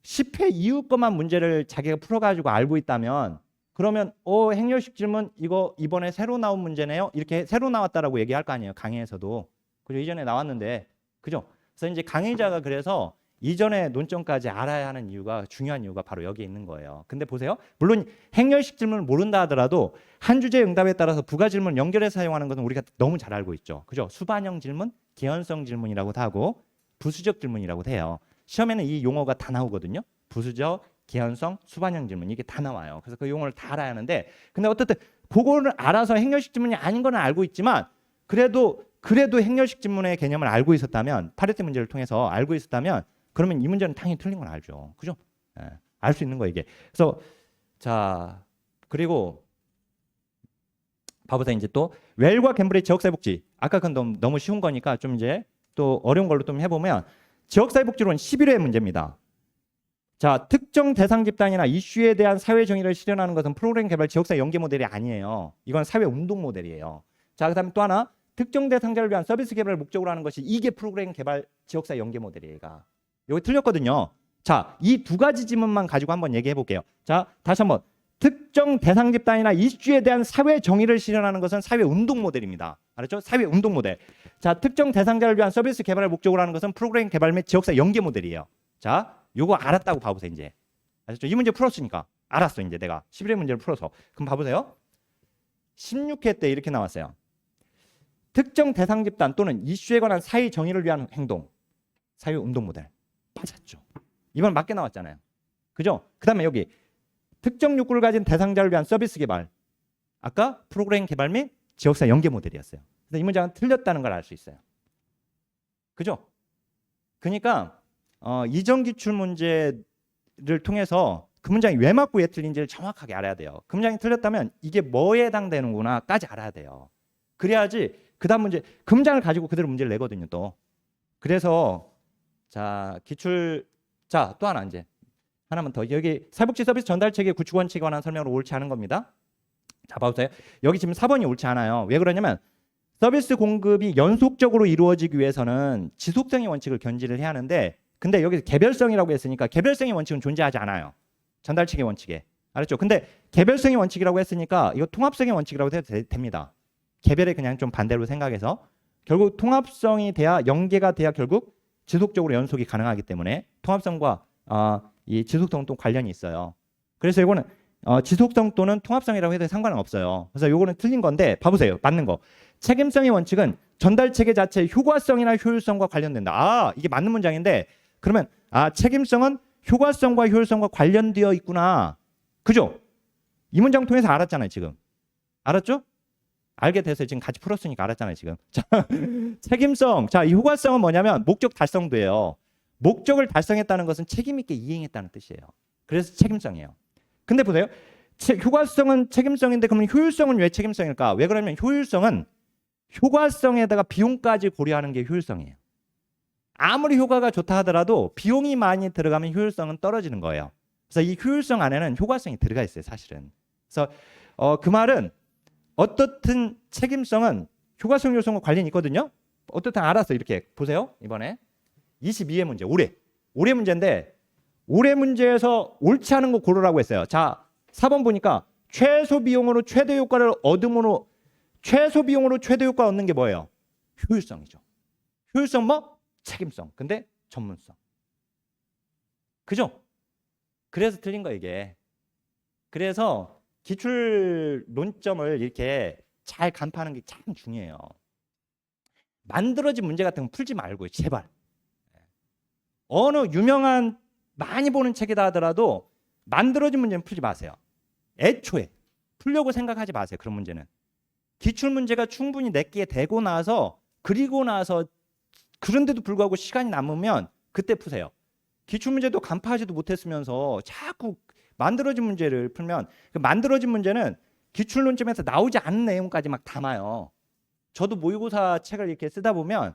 10회 이후 것만 문제를 자기가 풀어가지고 알고 있다면 그러면 행렬식 질문 이거 이번에 새로 나온 문제네요. 이렇게 새로 나왔다라고 얘기할 거 아니에요. 강의에서도. 그죠? 이전에 나왔는데. 그죠? 그래서 이제 강의자가 그래서 이전의 논점까지 알아야 하는 이유가 중요한 이유가 바로 여기에 있는 거예요. 근데 보세요. 물론 행렬식 질문을 모른다 하더라도 한 주제 응답에 따라서 부가 질문을 연결해서 사용하는 것은 우리가 너무 잘 알고 있죠. 그죠? 수반형 질문, 개연성 질문이라고도 하고 부수적 질문이라고도 해요. 시험에는 이 용어가 다 나오거든요. 부수적, 개연성, 수반형 질문 이게 다 나와요. 그래서 그 용어를 다 알아야 하는데 근데 어쨌든 그거를 알아서 행렬식 질문이 아닌 건 알고 있지만 그래도 행렬식 질문의 개념을 알고 있었다면 8회 때 문제를 통해서 알고 있었다면 그러면 이 문제는 당연히 틀린 건 알죠. 그죠? 예, 알 수 있는 거 이게. 그래서 자 그리고 봐보세요. 이제 또 웰과 캠브리의 지역사회 복지. 아까 그건 너무 쉬운 거니까 좀 이제 또 어려운 걸로 좀 해보면 지역사회 복지론 11회 문제입니다. 자, 특정 대상 집단이나 이슈에 대한 사회 정의를 실현하는 것은 프로그램 개발 지역사회 연계 모델이 아니에요. 이건 사회 운동 모델이에요. 자, 그다음에 또 하나 특정 대상자를 위한 서비스 개발을 목적으로 하는 것이 이게 프로그램 개발 지역사회 연계 모델이에요. 여기 틀렸거든요. 자, 이 두 가지 지문만 가지고 한번 얘기해 볼게요. 자, 다시 한번 특정 대상 집단이나 이슈에 대한 사회 정의를 실현하는 것은 사회 운동 모델입니다. 알았죠? 사회 운동 모델. 자, 특정 대상자를 위한 서비스 개발을 목적으로 하는 것은 프로그램 개발 및 지역사회 연계 모델이에요. 자, 요거 알았다고 봐보세요. 이제 아셨죠? 이 문제 풀었으니까 알았어. 이제 내가 11회 문제를 풀어서 그럼 봐보세요. 16회 때 이렇게 나왔어요. 특정 대상 집단 또는 이슈에 관한 사회 정의를 위한 행동, 사회 운동 모델 맞았죠. 이번 맞게 나왔잖아요. 그죠? 그 다음에 여기 특정 욕구를 가진 대상자를 위한 서비스 개발, 아까 프로그램 개발 및 지역사회 연계 모델이었어요. 그래서 이 문장은 틀렸다는 걸 알 수 있어요. 그죠? 그러니까 이전 기출 문제를 통해서 그 문장이 왜 맞고 왜 틀린지를 정확하게 알아야 돼요. 그 문장이 틀렸다면 이게 뭐에 해당되는구나까지 알아야 돼요. 그래야지 그 다음 문제 그 문장을 가지고 그대로 문제를 내거든요. 또 그래서 자 기출 자 또 하나 이제 하나만 더 여기 사회복지 서비스 전달 체계 구축 원칙에 관한 설명으로 옳지 않은 겁니다. 자 봐보세요. 여기 지금 4번이 옳지 않아요. 왜 그러냐면 서비스 공급이 연속적으로 이루어지기 위해서는 지속성의 원칙을 견지를 해야 하는데 근데 여기서 개별성이라고 했으니까 개별성의 원칙은 존재하지 않아요. 전달 체계 원칙에. 알았죠? 근데 개별성의 원칙이라고 했으니까 이거 통합성의 원칙이라고 해도 됩니다. 개별에 그냥 좀 반대로 생각해서 결국 통합성이 돼야 연계가 돼야 결국 지속적으로 연속이 가능하기 때문에 통합성과 이 지속성 또 관련이 있어요. 그래서 이거는 지속성 또는 통합성이라고 해도 상관은 없어요. 그래서 이거는 틀린 건데 봐보세요. 맞는 거. 책임성의 원칙은 전달 체계 자체의 효과성이나 효율성과 관련된다. 이게 맞는 문장인데 그러면 책임성은 효과성과 효율성과 관련되어 있구나. 그죠? 이 문장 통해서 알았잖아요. 지금. 알았죠? 알게 돼서 지금 같이 풀었으니까 알았잖아요. 지금. 자, 책임성. 자, 이 효과성은 뭐냐면 목적 달성도예요. 목적을 달성했다는 것은 책임 있게 이행했다는 뜻이에요. 그래서 책임성이에요. 근데 보세요. 효과성은 책임성인데 그러면 효율성은 왜 책임성일까? 왜 그러냐면 효율성은 효과성에다가 비용까지 고려하는 게 효율성이에요. 아무리 효과가 좋다 하더라도 비용이 많이 들어가면 효율성은 떨어지는 거예요. 그래서 이 효율성 안에는 효과성이 들어가 있어요. 사실은. 그래서 그 말은 어떻든 책임성은 효과성 요소와 관련이 있거든요. 어떻든 알았어. 이렇게 보세요. 이번에 22회 문제. 올해 문제인데 올해 문제에서 옳지 않은 거 고르라고 했어요. 자, 4번 보니까 최소 비용으로 최대 효과를 얻음으로 최소 비용으로 최대 효과 얻는 게 뭐예요? 효율성이죠. 효율성 뭐? 책임성. 근데 전문성. 그죠? 그래서 틀린 거 이게. 그래서 기출 논점을 이렇게 잘 간파하는 게 참 중요해요. 만들어진 문제 같은 거 풀지 말고요. 제발. 어느 유명한 많이 보는 책이다 하더라도 만들어진 문제는 풀지 마세요. 애초에 풀려고 생각하지 마세요. 그런 문제는. 기출 문제가 충분히 내게 되고 나서 그리고 나서 그런데도 불구하고 시간이 남으면 그때 푸세요. 기출문제도 간파하지도 못했으면서 자꾸 만들어진 문제를 풀면 그 만들어진 문제는 기출론점에서 나오지 않은 내용까지 막 담아요. 저도 모의고사 책을 이렇게 쓰다 보면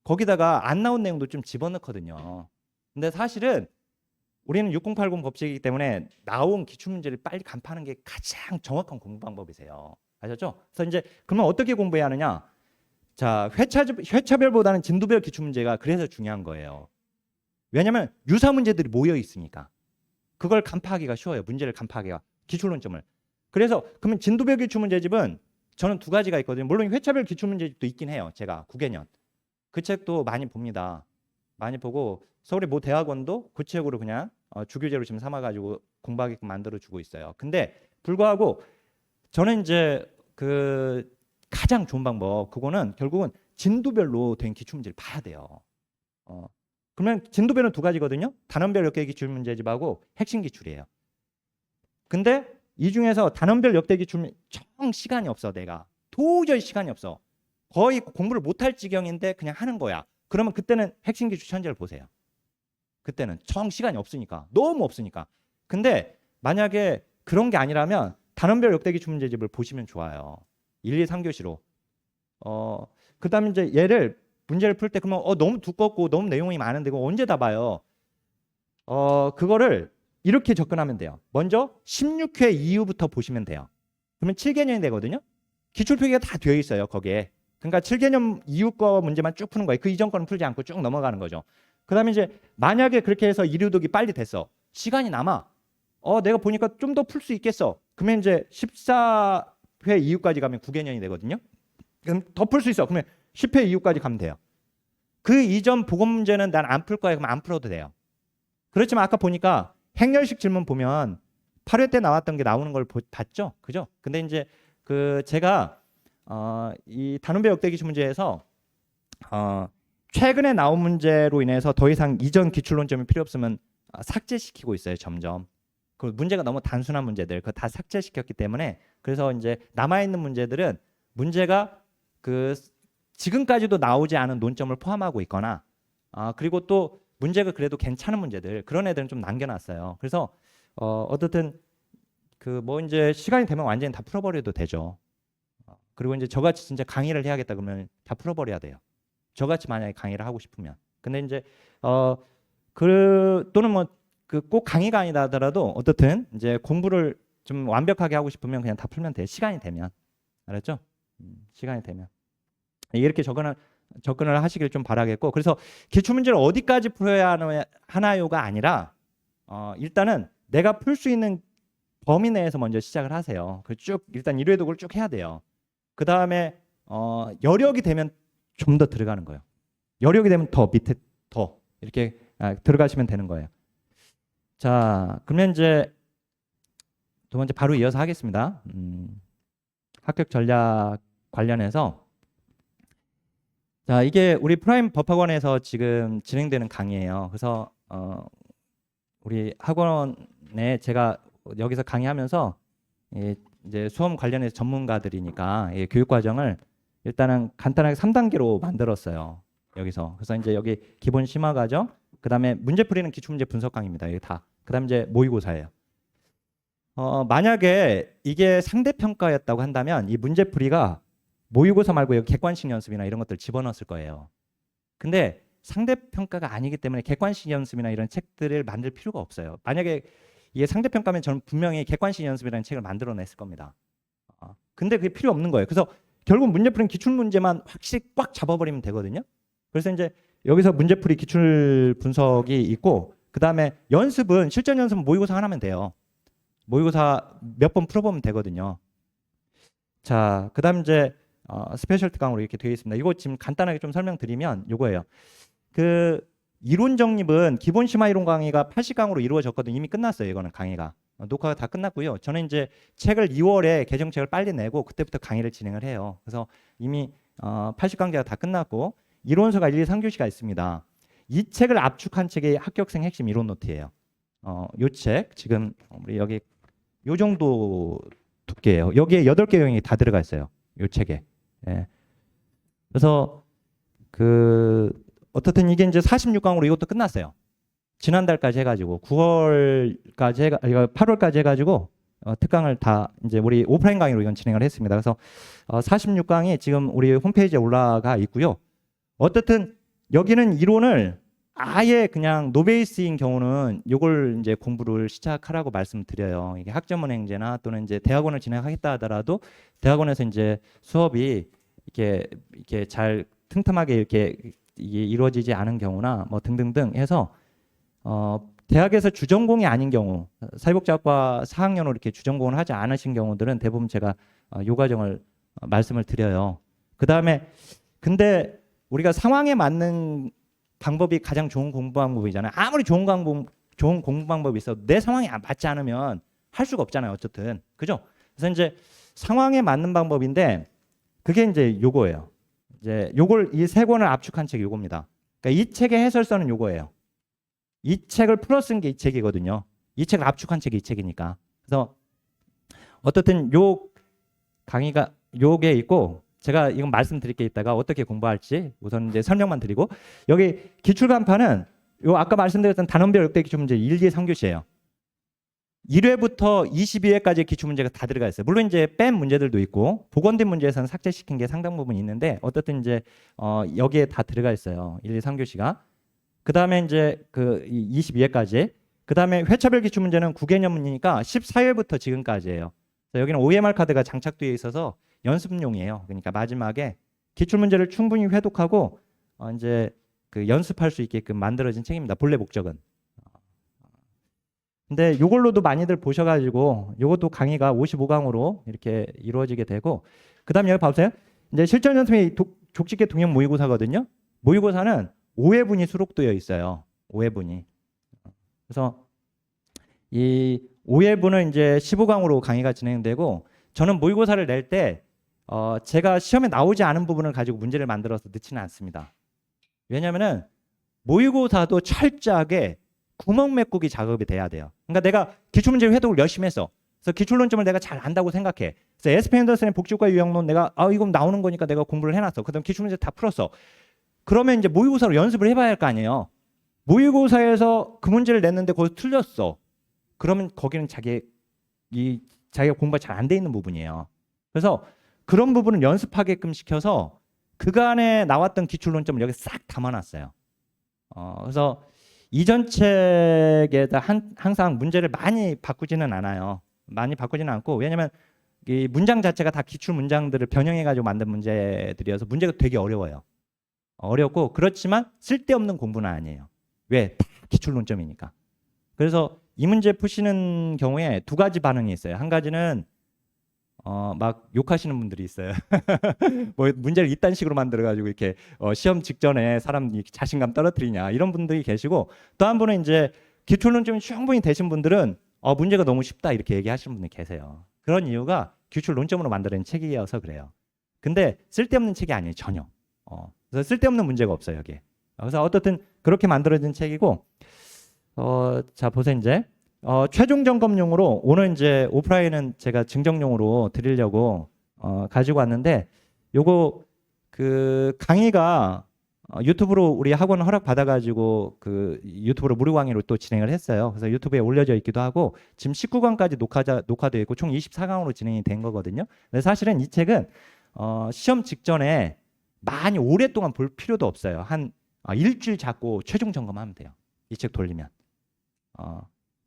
거기다가 안 나온 내용도 좀 집어넣거든요. 근데 사실은 우리는 6080 법칙이기 때문에 나온 기출문제를 빨리 간파하는 게 가장 정확한 공부 방법이세요. 아셨죠? 그래서 이제 그러면 어떻게 공부해야 하느냐? 자, 회차별보다는 진도별 기출문제가 그래서 중요한 거예요. 왜냐하면 유사 문제들이 모여 있으니까 그걸 간파하기가 쉬워요. 문제를 간파하기가 기출론점을. 그래서 그러면 진도별 기출문제집은 저는 두 가지가 있거든요. 물론 회차별 기출문제집도 있긴 해요. 제가 9개년 그 책도 많이 봅니다. 많이 보고 서울의 모 대학원도 그 책으로 그냥 주교재로 지금 삼아가지고 공부하게끔 만들어주고 있어요. 근데 불구하고 저는 이제 그 가장 좋은 방법 그거는 결국은 진도별로 된 기출문제를 봐야 돼요. 그러면 진도별은 두 가지거든요. 단원별 역대 기출문제집하고 핵심 기출이에요. 근데 이 중에서 단원별 역대 기출문 정 시간이 없어. 내가 도저히 시간이 없어. 거의 공부를 못할 지경인데 그냥 하는 거야. 그러면 그때는 핵심 기출 천재를 보세요. 그때는 정 시간이 없으니까 너무 없으니까. 근데 만약에 그런 게 아니라면 단원별 역대 기출문제집을 보시면 좋아요. 1, 2, 3교시로. 그다음에 이제 얘를 문제를 풀 때 그러면 너무 두껍고 너무 내용이 많은데 이거 언제 다 봐요? 그거를 이렇게 접근하면 돼요. 먼저 16회 이후부터 보시면 돼요. 그러면 7개년이 되거든요. 기출 표기가 다 되어 있어요. 거기에. 그러니까 7개년 이후 거 문제만 쭉 푸는 거예요. 그 이전 거는 풀지 않고 쭉 넘어가는 거죠. 그다음에 이제 만약에 그렇게 해서 이류독이 빨리 됐어. 시간이 남아. 내가 보니까 좀 더 풀 수 있겠어. 그러면 이제 14회 이후까지 가면 9개년이 되거든요. 그럼 더 풀 수 있어. 그러면 10회 이후까지 가면 돼요. 그 이전 보고 문제는 난 안 풀 거야. 그러면 안 풀어도 돼요. 그렇지만 아까 보니까 행렬식 질문 보면 8회 때 나왔던 게 나오는 걸 봤죠? 그죠? 근데 이제 그 제가 이 단원별 역대 기출 문제에서 최근에 나온 문제로 인해서 더 이상 이전 기출론점이 필요 없으면 삭제시키고 있어요. 점점. 그 문제가 너무 단순한 문제들 그거 다 삭제시켰기 때문에 그래서 이제 남아 있는 문제들은 문제가 그 지금까지도 나오지 않은 논점을 포함하고 있거나 그리고 또 문제가 그래도 괜찮은 문제들 그런 애들은 좀 남겨놨어요. 그래서 어쨌든 그 뭐 이제 시간이 되면 완전히 다 풀어버려도 되죠. 그리고 이제 저같이 진짜 강의를 해야겠다 그러면 다 풀어버려야 돼요. 저같이 만약에 강의를 하고 싶으면. 근데 이제 또는 뭐 그 꼭 강의가 아니다 하더라도 어떻든 이제 공부를 좀 완벽하게 하고 싶으면 그냥 다 풀면 돼요. 시간이 되면. 알았죠? 시간이 되면. 이렇게 접근을 하시길 좀 바라겠고 그래서 기출문제를 어디까지 풀어야 하나요가 아니라 일단은 내가 풀 수 있는 범위 내에서 먼저 시작을 하세요. 쭉 일단 1회 독을 쭉 해야 돼요. 그 다음에 여력이 되면 좀 더 들어가는 거예요. 여력이 되면 더 밑에 더 이렇게 들어가시면 되는 거예요. 자, 그러면 이제 두 번째 바로 이어서 하겠습니다. 합격 전략 관련해서 자, 이게 우리 프라임 법학원에서 지금 진행되는 강의예요. 그래서 우리 학원에 제가 여기서 강의하면서 이제 수험 관련해서 전문가들이니까 교육 과정을 일단은 간단하게 3단계로 만들었어요. 여기서. 그래서 이제 여기 기본 심화 과정, 그다음에 문제 풀이는 기출문제 분석 강의입니다. 이게 다. 그다음에 이제 모의고사예요. 만약에 이게 상대평가였다고 한다면 이 문제 풀이가 모의고사 말고 여기 객관식 연습이나 이런 것들 집어넣었을 거예요. 근데 상대평가가 아니기 때문에 객관식 연습이나 이런 책들을 만들 필요가 없어요. 만약에 이게 상대평가면 저는 분명히 객관식 연습이라는 책을 만들어냈을 겁니다. 근데 그게 필요 없는 거예요. 그래서 결국 문제풀이는 기출문제만 확실히 꽉 잡아버리면 되거든요. 그래서 이제 여기서 문제풀이 기출 분석이 있고 그 다음에 연습은 실전 연습은 모의고사 하나면 돼요. 모의고사 몇 번 풀어보면 되거든요. 자, 그 다음 이제 스페셜티 강으로 이렇게 되어 있습니다. 이거 지금 간단하게 좀 설명드리면 이거예요. 그 이론 정립은 기본 심화 이론 강의가 80강으로 이루어졌거든요. 이미 끝났어요. 이거는 강의가. 녹화가 다 끝났고요. 저는 이제 책을 2월에 개정책을 빨리 내고 그때부터 강의를 진행을 해요. 그래서 이미 80강제가 다 끝났고 이론서가 1, 2, 3교시가 있습니다. 이 책을 압축한 책이 합격생 핵심 이론 노트예요. 이 책 지금 우리 여기 요 정도 두께예요. 여기에 8개 요령이 다 들어가 있어요. 이 책에. 예. 그래서 그 어떻든 이게 이제 46강으로 이것도 끝났어요. 지난달까지 해가지고 9월까지 해가 8월까지 해가지고 특강을 다 이제 우리 오프라인 강의로 이건 진행을 했습니다. 그래서 46강이 지금 우리 홈페이지에 올라가 있고요. 어떻든 여기는 이론을 아예 그냥 노베이스인 경우는 이걸 이제 공부를 시작하라고 말씀드려요. 이게 학점은행제나 또는 이제 대학원을 진행하겠다 하더라도 대학원에서 이제 수업이 이렇게 잘 틈틈하게 이렇게 이게 이루어지지 않은 경우나 뭐 등등등 해서 대학에서 주전공이 아닌 경우, 사회복지학과 4학년으로 이렇게 주전공을 하지 않으신 경우들은 대부분 제가 요 과정을 말씀을 드려요. 그 다음에 근데 우리가 상황에 맞는 방법이 가장 좋은 공부 방법이잖아요. 아무리 좋은 공부 방법이 있어도 내 상황에 맞지 않으면 할 수가 없잖아요. 어쨌든 그죠? 그래서 이제 상황에 맞는 방법인데 그게 이제 요거예요. 이제 요걸 이 세 권을 압축한 책이 요겁니다. 그러니까 이 책의 해설서는 요거예요. 이 책을 풀어 쓴 게 이 책이거든요. 이 책을 압축한 책이 이 책이니까. 그래서 어떻든 요 강의가 요게 있고 제가 이건 말씀드릴 게 있다가 어떻게 공부할지 우선 이제 설명만 드리고 여기 기출간판은 요 아까 말씀드렸던 단원별 역대 기출문제 1, 2, 3교시예요. 1회부터 22회까지 기출문제가 다 들어가 있어요. 물론 이제 뺀 문제들도 있고 복원된 문제에서는 삭제시킨 게 상당 부분 있는데 어떻든 이제 여기에 다 들어가 있어요. 1, 2, 3교시가. 그 다음에 이제 그 22회까지. 그 다음에 회차별 기출문제는 9개념이니까 14회부터 지금까지예요. 여기는 OMR 카드가 장착되어 있어서 연습용이에요. 그러니까 마지막에 기출문제를 충분히 회독하고 이제 그 연습할 수 있게끔 만들어진 책입니다. 본래 목적은. 근데 요걸로도 많이들 보셔가지고 요것도 강의가 55강으로 이렇게 이루어지게 되고 그 다음에 여기 봐보세요. 이제 실전 연습이 족집게 동형 모의고사거든요. 모의고사는 5회분이 수록되어 있어요. 5회분이. 그래서 이 5회분은 이제 15강으로 강의가 진행되고 저는 모의고사를 낼 때 제가 시험에 나오지 않은 부분을 가지고 문제를 만들어서 넣지는 않습니다. 왜냐면은 모의고사도 철저하게 구멍 메꾸기 작업이 돼야 돼요. 그러니까 내가 기출문제 회독을 열심히 했어. 그래서 기출론점을 내가 잘 안다고 생각해. 그래서 에스페 앤더슨의 복지국가 유형론 내가 이건 나오는 거니까 내가 공부를 해놨어. 그다음 기출문제 다 풀었어. 그러면 이제 모의고사로 연습을 해봐야 할 거 아니에요. 모의고사에서 그 문제를 냈는데 거기서 틀렸어. 그러면 거기는 자기가 공부가 잘 안 돼 있는 부분이에요. 그래서 그런 부분을 연습하게끔 시켜서 그간에 나왔던 기출론점을 여기 싹 담아놨어요. 그래서 이전 책에다 항상 문제를 많이 바꾸지는 않아요. 많이 바꾸지는 않고 왜냐면 이 문장 자체가 다 기출 문장들을 변형해가지고 만든 문제들이어서 문제가 되게 어려워요. 어렵고 그렇지만 쓸데없는 공부는 아니에요. 왜? 다 기출론점이니까. 그래서 이 문제 푸시는 경우에 두 가지 반응이 있어요. 한 가지는 막 욕하시는 분들이 있어요. 뭐 문제를 이딴 식으로 만들어가지고 이렇게 시험 직전에 사람 자신감 떨어뜨리냐 이런 분들이 계시고 또 한 분은 이제 기출론점이 충분히 되신 분들은 문제가 너무 쉽다 이렇게 얘기하시는 분들이 계세요. 그런 이유가 기출론점으로 만들어진 책이어서 그래요. 근데 쓸데없는 책이 아니에요 전혀. 그래서 쓸데없는 문제가 없어요 여기에. 그래서 어떻든 그렇게 만들어진 책이고 자 보세요 이제 최종 점검용으로 오늘 이제 오프라인은 제가 증정용으로 드리려고 가지고 왔는데 요거 그 강의가 유튜브로 우리 학원 허락 받아가지고 그 유튜브로 무료 강의로 또 진행을 했어요. 그래서 유튜브에 올려져 있기도 하고 지금 19강까지 녹화되어 있고 총 24강으로 진행이 된 거거든요. 근데 사실은 이 책은 시험 직전에 많이 오랫동안 볼 필요도 없어요. 한 일주일 잡고 최종 점검하면 돼요. 이 책 돌리면.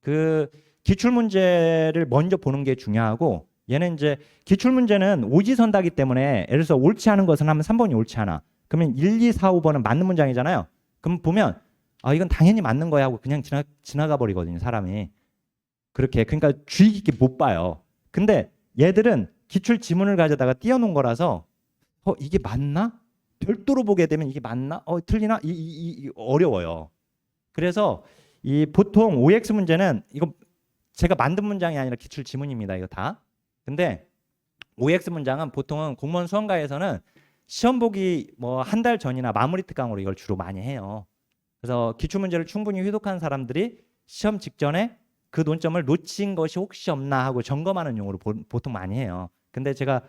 그 기출 문제를 먼저 보는 게 중요하고 얘는 이제 기출 문제는 오지선다기 때문에 예를 들어서 옳지 않은 것은 하면 3번이 옳지 않아. 그러면 1, 2, 4, 5번은 맞는 문장이잖아요. 그럼 보면 이건 당연히 맞는 거야 하고 그냥 지나가 버리거든요. 사람이. 그렇게 그러니까 주의 깊게 못 봐요. 근데 얘들은 기출 지문을 가져다가 띄워놓은 거라서 이게 맞나? 별도로 보게 되면 이게 맞나? 틀리나? 어려워요. 그래서 이 보통 OX 문제는 이거 제가 만든 문장이 아니라 기출 지문입니다. 이거 다. 근데 OX 문장은 보통은 공무원 수험가에서는 시험 보기 뭐 한 달 전이나 마무리 특강으로 이걸 주로 많이 해요. 그래서 기출 문제를 충분히 회독한 사람들이 시험 직전에 그 논점을 놓친 것이 혹시 없나 하고 점검하는 용어로 보통 많이 해요. 근데 제가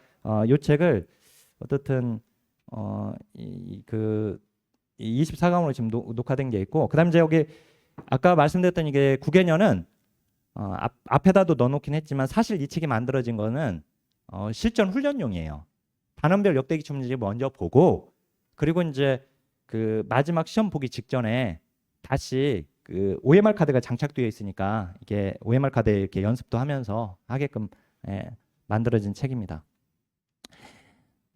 이 책을 어떻든 그 24강으로 지금 녹화된 게 있고 그다음 이제 여기 아까 말씀드렸던 이게 9개년은 앞에다도 넣어놓긴 했지만 사실 이 책이 만들어진 거는 실전 훈련용이에요. 단원별 역대 기출 문제 먼저 보고 그리고 이제 그 마지막 시험 보기 직전에 다시 그 OMR 카드가 장착되어 있으니까 이게 OMR 카드에 이렇게 연습도 하면서 하게끔 만들어진 책입니다.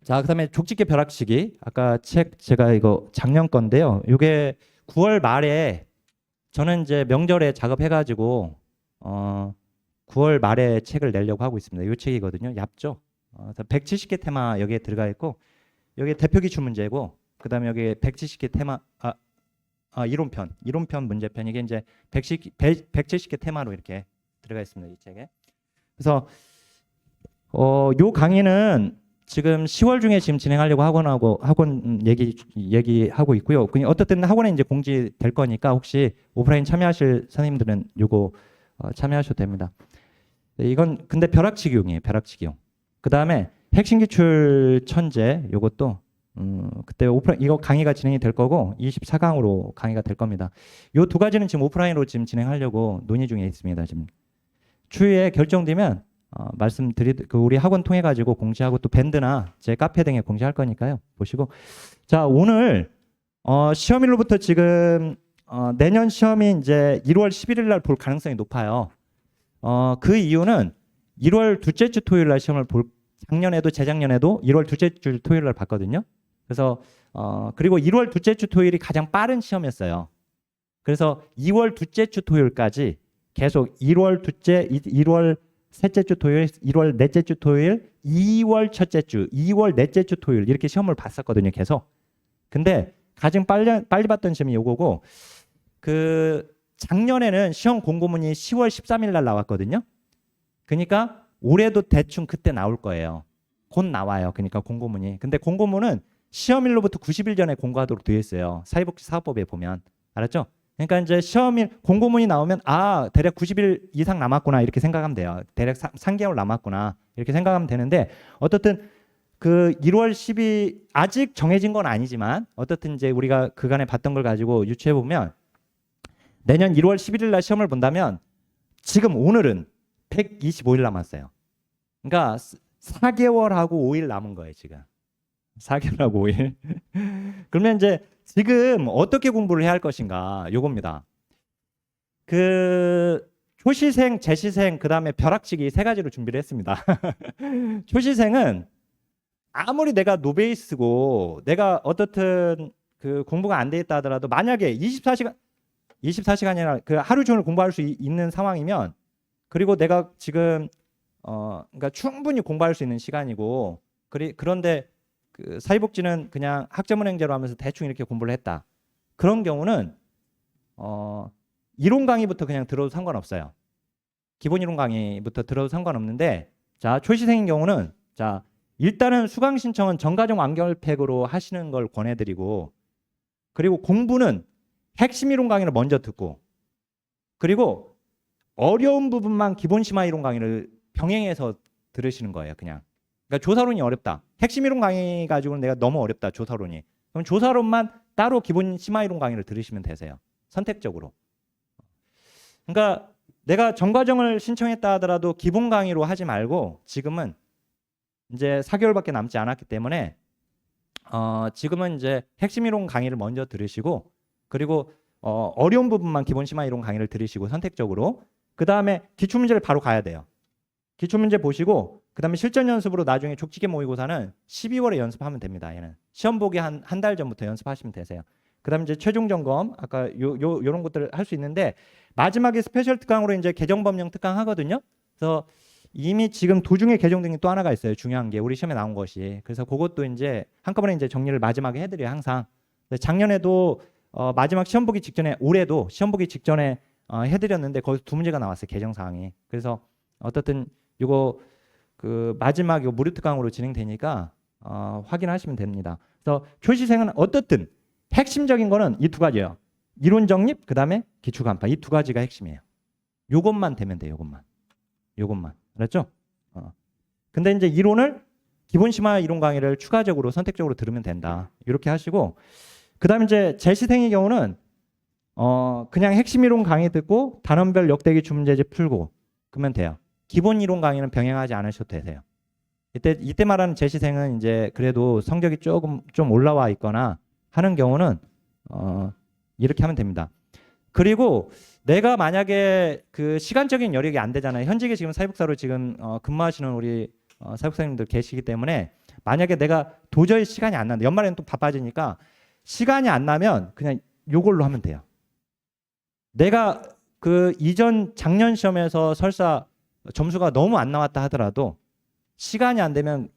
자, 그다음에 족집게 벼락치기. 아까 책 제가 이거 작년 건데요. 이게 9월 말에 저는 이제 명절에 작업해가지고 9월 말에 책을 내려고 하고 있습니다. 이 책이거든요. 얇죠. 170개 테마 여기에 들어가 있고 여기 대표 기출 문제고 그다음에 여기 170개 테마 이론편 문제편 이게 이제 170개 테마로 이렇게 들어가 있습니다. 이 책에. 그래서 요 강의는 지금 10월 중에 지금 진행하려고 학원 얘기하고 있고요. 그냥 어떻든 학원에 이제 공지될 거니까 혹시 오프라인 참여하실 선생님들은 요거 참여하셔도 됩니다. 네, 이건 근데 벼락치기용이에요. 벼락치기용. 그 다음에 핵심 기출 천재 요것도 그때 오프라인 이거 강의가 진행이 될 거고 24강으로 강의가 될 겁니다. 요 두 가지는 지금 오프라인으로 지금 진행하려고 논의 중에 있습니다. 지금 추후에 결정되면 우리 학원 통해 가지고 공지하고 또 밴드나 제 카페 등에 공지할 거니까요. 보시고 자 오늘 시험일로부터 지금 내년 시험이 이제 1월 11일 날 볼 가능성이 높아요. 그 이유는 1월 둘째 주 토요일 날 시험을 작년에도 재작년에도 1월 둘째 주 토요일 날 봤거든요. 그래서 그리고 1월 둘째 주 토요일이 가장 빠른 시험이었어요. 그래서 2월 둘째 주 토요일까지 계속 1월 셋째 주 토요일, 1월 넷째 주 토요일, 2월 첫째 주, 2월 넷째 주 토요일 이렇게 시험을 봤었거든요. 계속. 근데 가장 빨리 봤던 시험이 요거고 그 작년에는 시험 공고문이 10월 13일 날 나왔거든요. 그러니까 올해도 대충 그때 나올 거예요. 곧 나와요. 그러니까 공고문이. 근데 공고문은 시험일로부터 90일 전에 공고하도록 되어 있어요. 사회복지사업법에 보면. 알았죠? 그러니까 이제 시험일 공고문이 나오면 대략 90일 이상 남았구나 이렇게 생각하면 돼요. 대략 3개월 남았구나 이렇게 생각하면 되는데 어떻든 그 1월 10일 아직 정해진 건 아니지만 어떻든 이제 우리가 그간에 봤던 걸 가지고 유추해 보면 내년 1월 11일 날 시험을 본다면 지금 오늘은 125일 남았어요. 그러니까 4개월하고 5일 남은 거예요, 지금. 4개월하고 5일. 그러면 이제 지금 어떻게 공부를 해야 할 것인가? 요겁니다. 그 초시생, 재시생, 그다음에 벼락치기 세 가지로 준비를 했습니다. 초시생은 아무리 내가 노베이스고 내가 어떻든 그 공부가 안 돼 있다 하더라도 만약에 24시간이나 그 하루 종일 공부할 수 있는 상황이면 그리고 내가 지금 그러니까 충분히 공부할 수 있는 시간이고 그런데 그 사회복지는 그냥 학점은행제로 하면서 대충 이렇게 공부를 했다. 그런 경우는 이론 강의부터 그냥 들어도 상관없어요. 기본 이론 강의부터 들어도 상관없는데 자 초시생인 경우는 자 일단은 수강 신청은 전과정 완결팩으로 하시는 걸 권해드리고 그리고 공부는 핵심 이론 강의를 먼저 듣고 그리고 어려운 부분만 기본 심화 이론 강의를 병행해서 들으시는 거예요. 그냥. 그러니까 조사론이 어렵다. 핵심 이론 강의 가지고는 내가 너무 어렵다. 조사론이. 그럼 조사론만 따로 기본 심화 이론 강의를 들으시면 되세요. 선택적으로. 그러니까 내가 전과정을 신청했다 하더라도 기본 강의로 하지 말고 지금은 이제 4개월밖에 남지 않았기 때문에 지금은 이제 핵심 이론 강의를 먼저 들으시고 그리고 어려운 부분만 기본 심화 이론 강의를 들으시고 선택적으로 그 다음에 기출문제를 바로 가야 돼요. 기출문제 보시고 그 다음에 실전 연습으로 나중에 족지게 모의고사는 12월에 연습하면 됩니다. 얘는 시험 보기 한 달 전부터 연습하시면 되세요. 그 다음에 이제 최종 점검 아까 요런 것들을 할 수 있는데 마지막에 스페셜 특강으로 이제 개정법령 특강 하거든요. 그래서 이미 지금 도중에 개정 등이 또 하나가 있어요. 중요한 게 우리 시험에 나온 것이. 그래서 그것도 이제 한꺼번에 이제 정리를 마지막에 해드려요. 항상. 작년에도 마지막 시험 보기 직전에 올해도 시험 보기 직전에 해드렸는데 거기서 두 문제가 나왔어요. 개정 사항이. 그래서 어떻든 이거 그 마지막 요 무료 특강으로 진행되니까 확인하시면 됩니다. 그래서 초시생은 어떻든 핵심적인 거는 이 두 가지예요. 이론 정립 그다음에 기출 간파 이 두 가지가 핵심이에요. 요것만 되면 돼요. 요것만. 알았죠? 근데 이제 이론을 기본 심화 이론 강의를 추가적으로 선택적으로 들으면 된다. 이렇게 하시고 그다음에 이제 재시생의 경우는 그냥 핵심 이론 강의 듣고 단원별 역대기 주문제제 풀고 그러면 돼요. 기본 이론 강의는 병행하지 않으셔도 되세요. 이때 말하는 재시생은 이제 그래도 성적이 조금 좀 올라와 있거나 하는 경우는 이렇게 하면 됩니다. 그리고 내가 만약에 그 시간적인 여력이 안 되잖아요. 현직에 지금 사회복사로 지금 근무하시는 우리 사회복사님들 계시기 때문에 만약에 내가 도저히 시간이 안 난다. 연말에는 또 바빠지니까 시간이 안 나면 그냥 요걸로 하면 돼요. 내가 그 이전 작년 시험에서 설사 점수가 너무 안 나왔다 하더라도 시간이 안 되면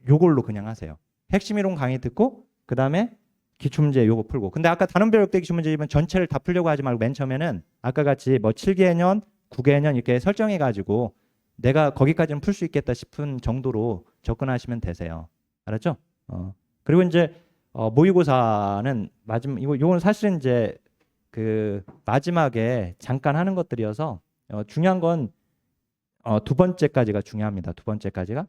요걸로 그냥 하세요. 핵심 이론 강의 듣고 그 다음에 기출문제 요거 풀고. 근데 아까 단원별 역대 기출문제지만 전체를 다 풀려고 하지 말고 맨 처음에는 아까 같이 뭐 7개년, 9개년 이렇게 설정해가지고 내가 거기까지는 풀 수 있겠다 싶은 정도로 접근하시면 되세요. 알았죠? 그리고 이제 모의고사는 이거는 사실은 이제 그 마지막에 잠깐 하는 것들이어서 중요한 건 두 번째까지가 중요합니다. 두 번째까지가.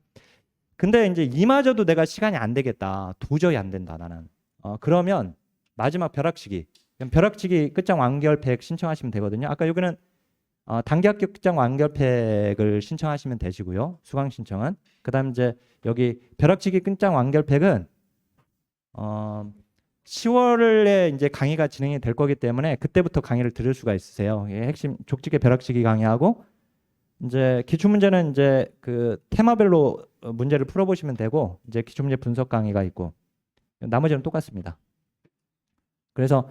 근데 이제 이마저도 내가 시간이 안 되겠다. 도저히 안 된다 나는. 그러면 마지막 벼락치기 끝장 완결팩 신청하시면 되거든요. 아까 여기는 단기 합격 끝장 완결팩을 신청하시면 되시고요. 수강 신청은. 그다음 이제 여기 벼락치기 끝장 완결팩은 10월에 이제 강의가 진행이 될 거기 때문에 그때부터 강의를 들을 수가 있으세요. 핵심 족집게 벼락치기 강의하고 이제 기출문제는 이제 그 테마별로 문제를 풀어보시면 되고 이제 기출문제 분석 강의가 있고 나머지는 똑같습니다. 그래서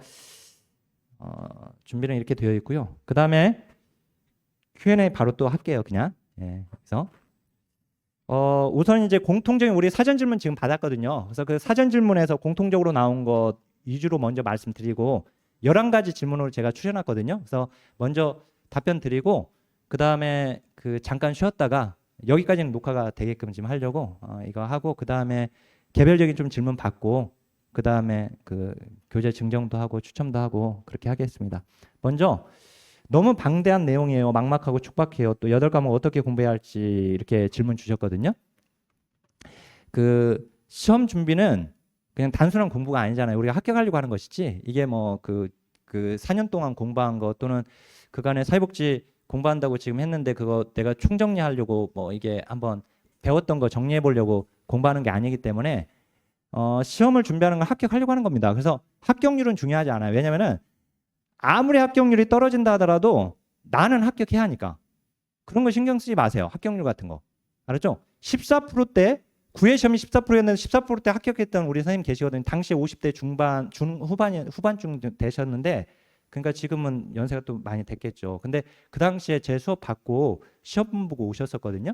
준비는 이렇게 되어 있고요. 그 다음에 Q&A 바로 또 할게요. 그냥. 그래서 우선 이제 공통적인 우리 사전 질문 지금 받았거든요. 그래서 그 사전 질문에서 공통적으로 나온 것 위주로 먼저 말씀드리고 11가지 질문으로 제가 추려놨거든요. 그래서 먼저 답변 드리고 그 다음에 그 잠깐 쉬었다가 여기까지는 녹화가 되게끔 지금 하려고 이거 하고 그 다음에 개별적인 좀 질문 받고 그 다음에 그 교재 증정도 하고 추첨도 하고 그렇게 하겠습니다. 먼저 너무 방대한 내용이에요. 막막하고 촉박해요. 또 8과목 어떻게 공부해야 할지 이렇게 질문 주셨거든요. 그 시험 준비는 그냥 단순한 공부가 아니잖아요. 우리가 합격하려고 하는 것이지 이게 뭐 그 4년 동안 공부한 거 또는 그간의 사회복지 공부한다고 지금 했는데 그거 내가 총정리하려고 뭐 이게 한번 배웠던 거 정리해 보려고 공부하는 게 아니기 때문에 시험을 준비하는 건 합격하려고 하는 겁니다. 그래서 합격률은 중요하지 않아요. 왜냐면은 아무리 합격률이 떨어진다 하더라도 나는 합격해야 하니까 그런 거 신경 쓰지 마세요. 합격률 같은 거. 알았죠? 14%대 9회 시험이 14%였는데 14%대 합격했던 우리 선생님 계시거든요. 당시 50대 후반쯤 되셨는데 그러니까 지금은 연세가 또 많이 됐겠죠. 근데 그 당시에 제 수업 받고 시험 보고 오셨었거든요.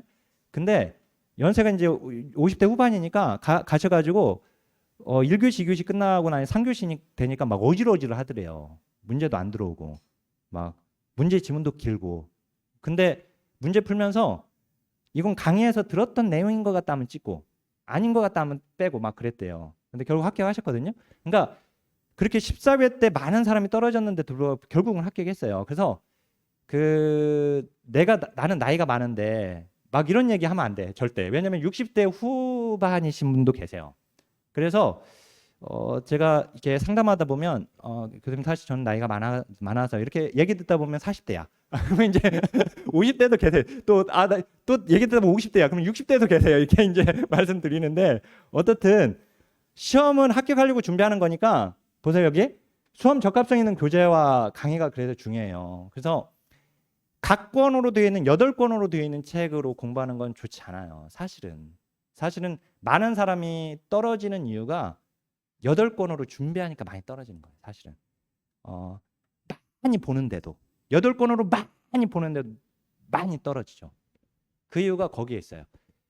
근데 연세가 이제 50대 후반이니까 가셔가지고 1교시, 2교시 끝나고 나니 3교시 되니까 막 어지러지를 하더래요. 문제도 안 들어오고 막 문제 지문도 길고. 근데 문제 풀면서 이건 강의에서 들었던 내용인 것 같다 하면 찍고 아닌 것 같다 하면 빼고 막 그랬대요. 근데 결국 합격하셨거든요. 그러니까 그렇게 14회 때 많은 사람이 떨어졌는데 결국은 합격했어요. 그래서 나는 나이가 많은데 막 이런 얘기 하면 안 돼. 절대. 왜냐면 60대 후반이신 분도 계세요. 그래서 제가 이렇게 상담하다 보면 교수님 사실 저는 나이가 많아서 이렇게 얘기 듣다 보면 40대야. 그러면 이제 50대도 계세요. 또 얘기 듣다 보면 50대야. 그러면 60대도 계세요. 이렇게 이제 말씀드리는데 어떻든 시험은 합격하려고 준비하는 거니까 보세요. 여기 수험 적합성 있는 교재와 강의가 그래서 중요해요. 그래서 각 권으로 되어 있는 8권으로 되어 있는 책으로 공부하는 건 좋지 않아요. 사실은 많은 사람이 떨어지는 이유가 8권으로 준비하니까 많이 떨어지는 거예요. 사실은 많이 보는데도 8권으로 많이 보는데도 많이 떨어지죠. 그 이유가 거기에 있어요.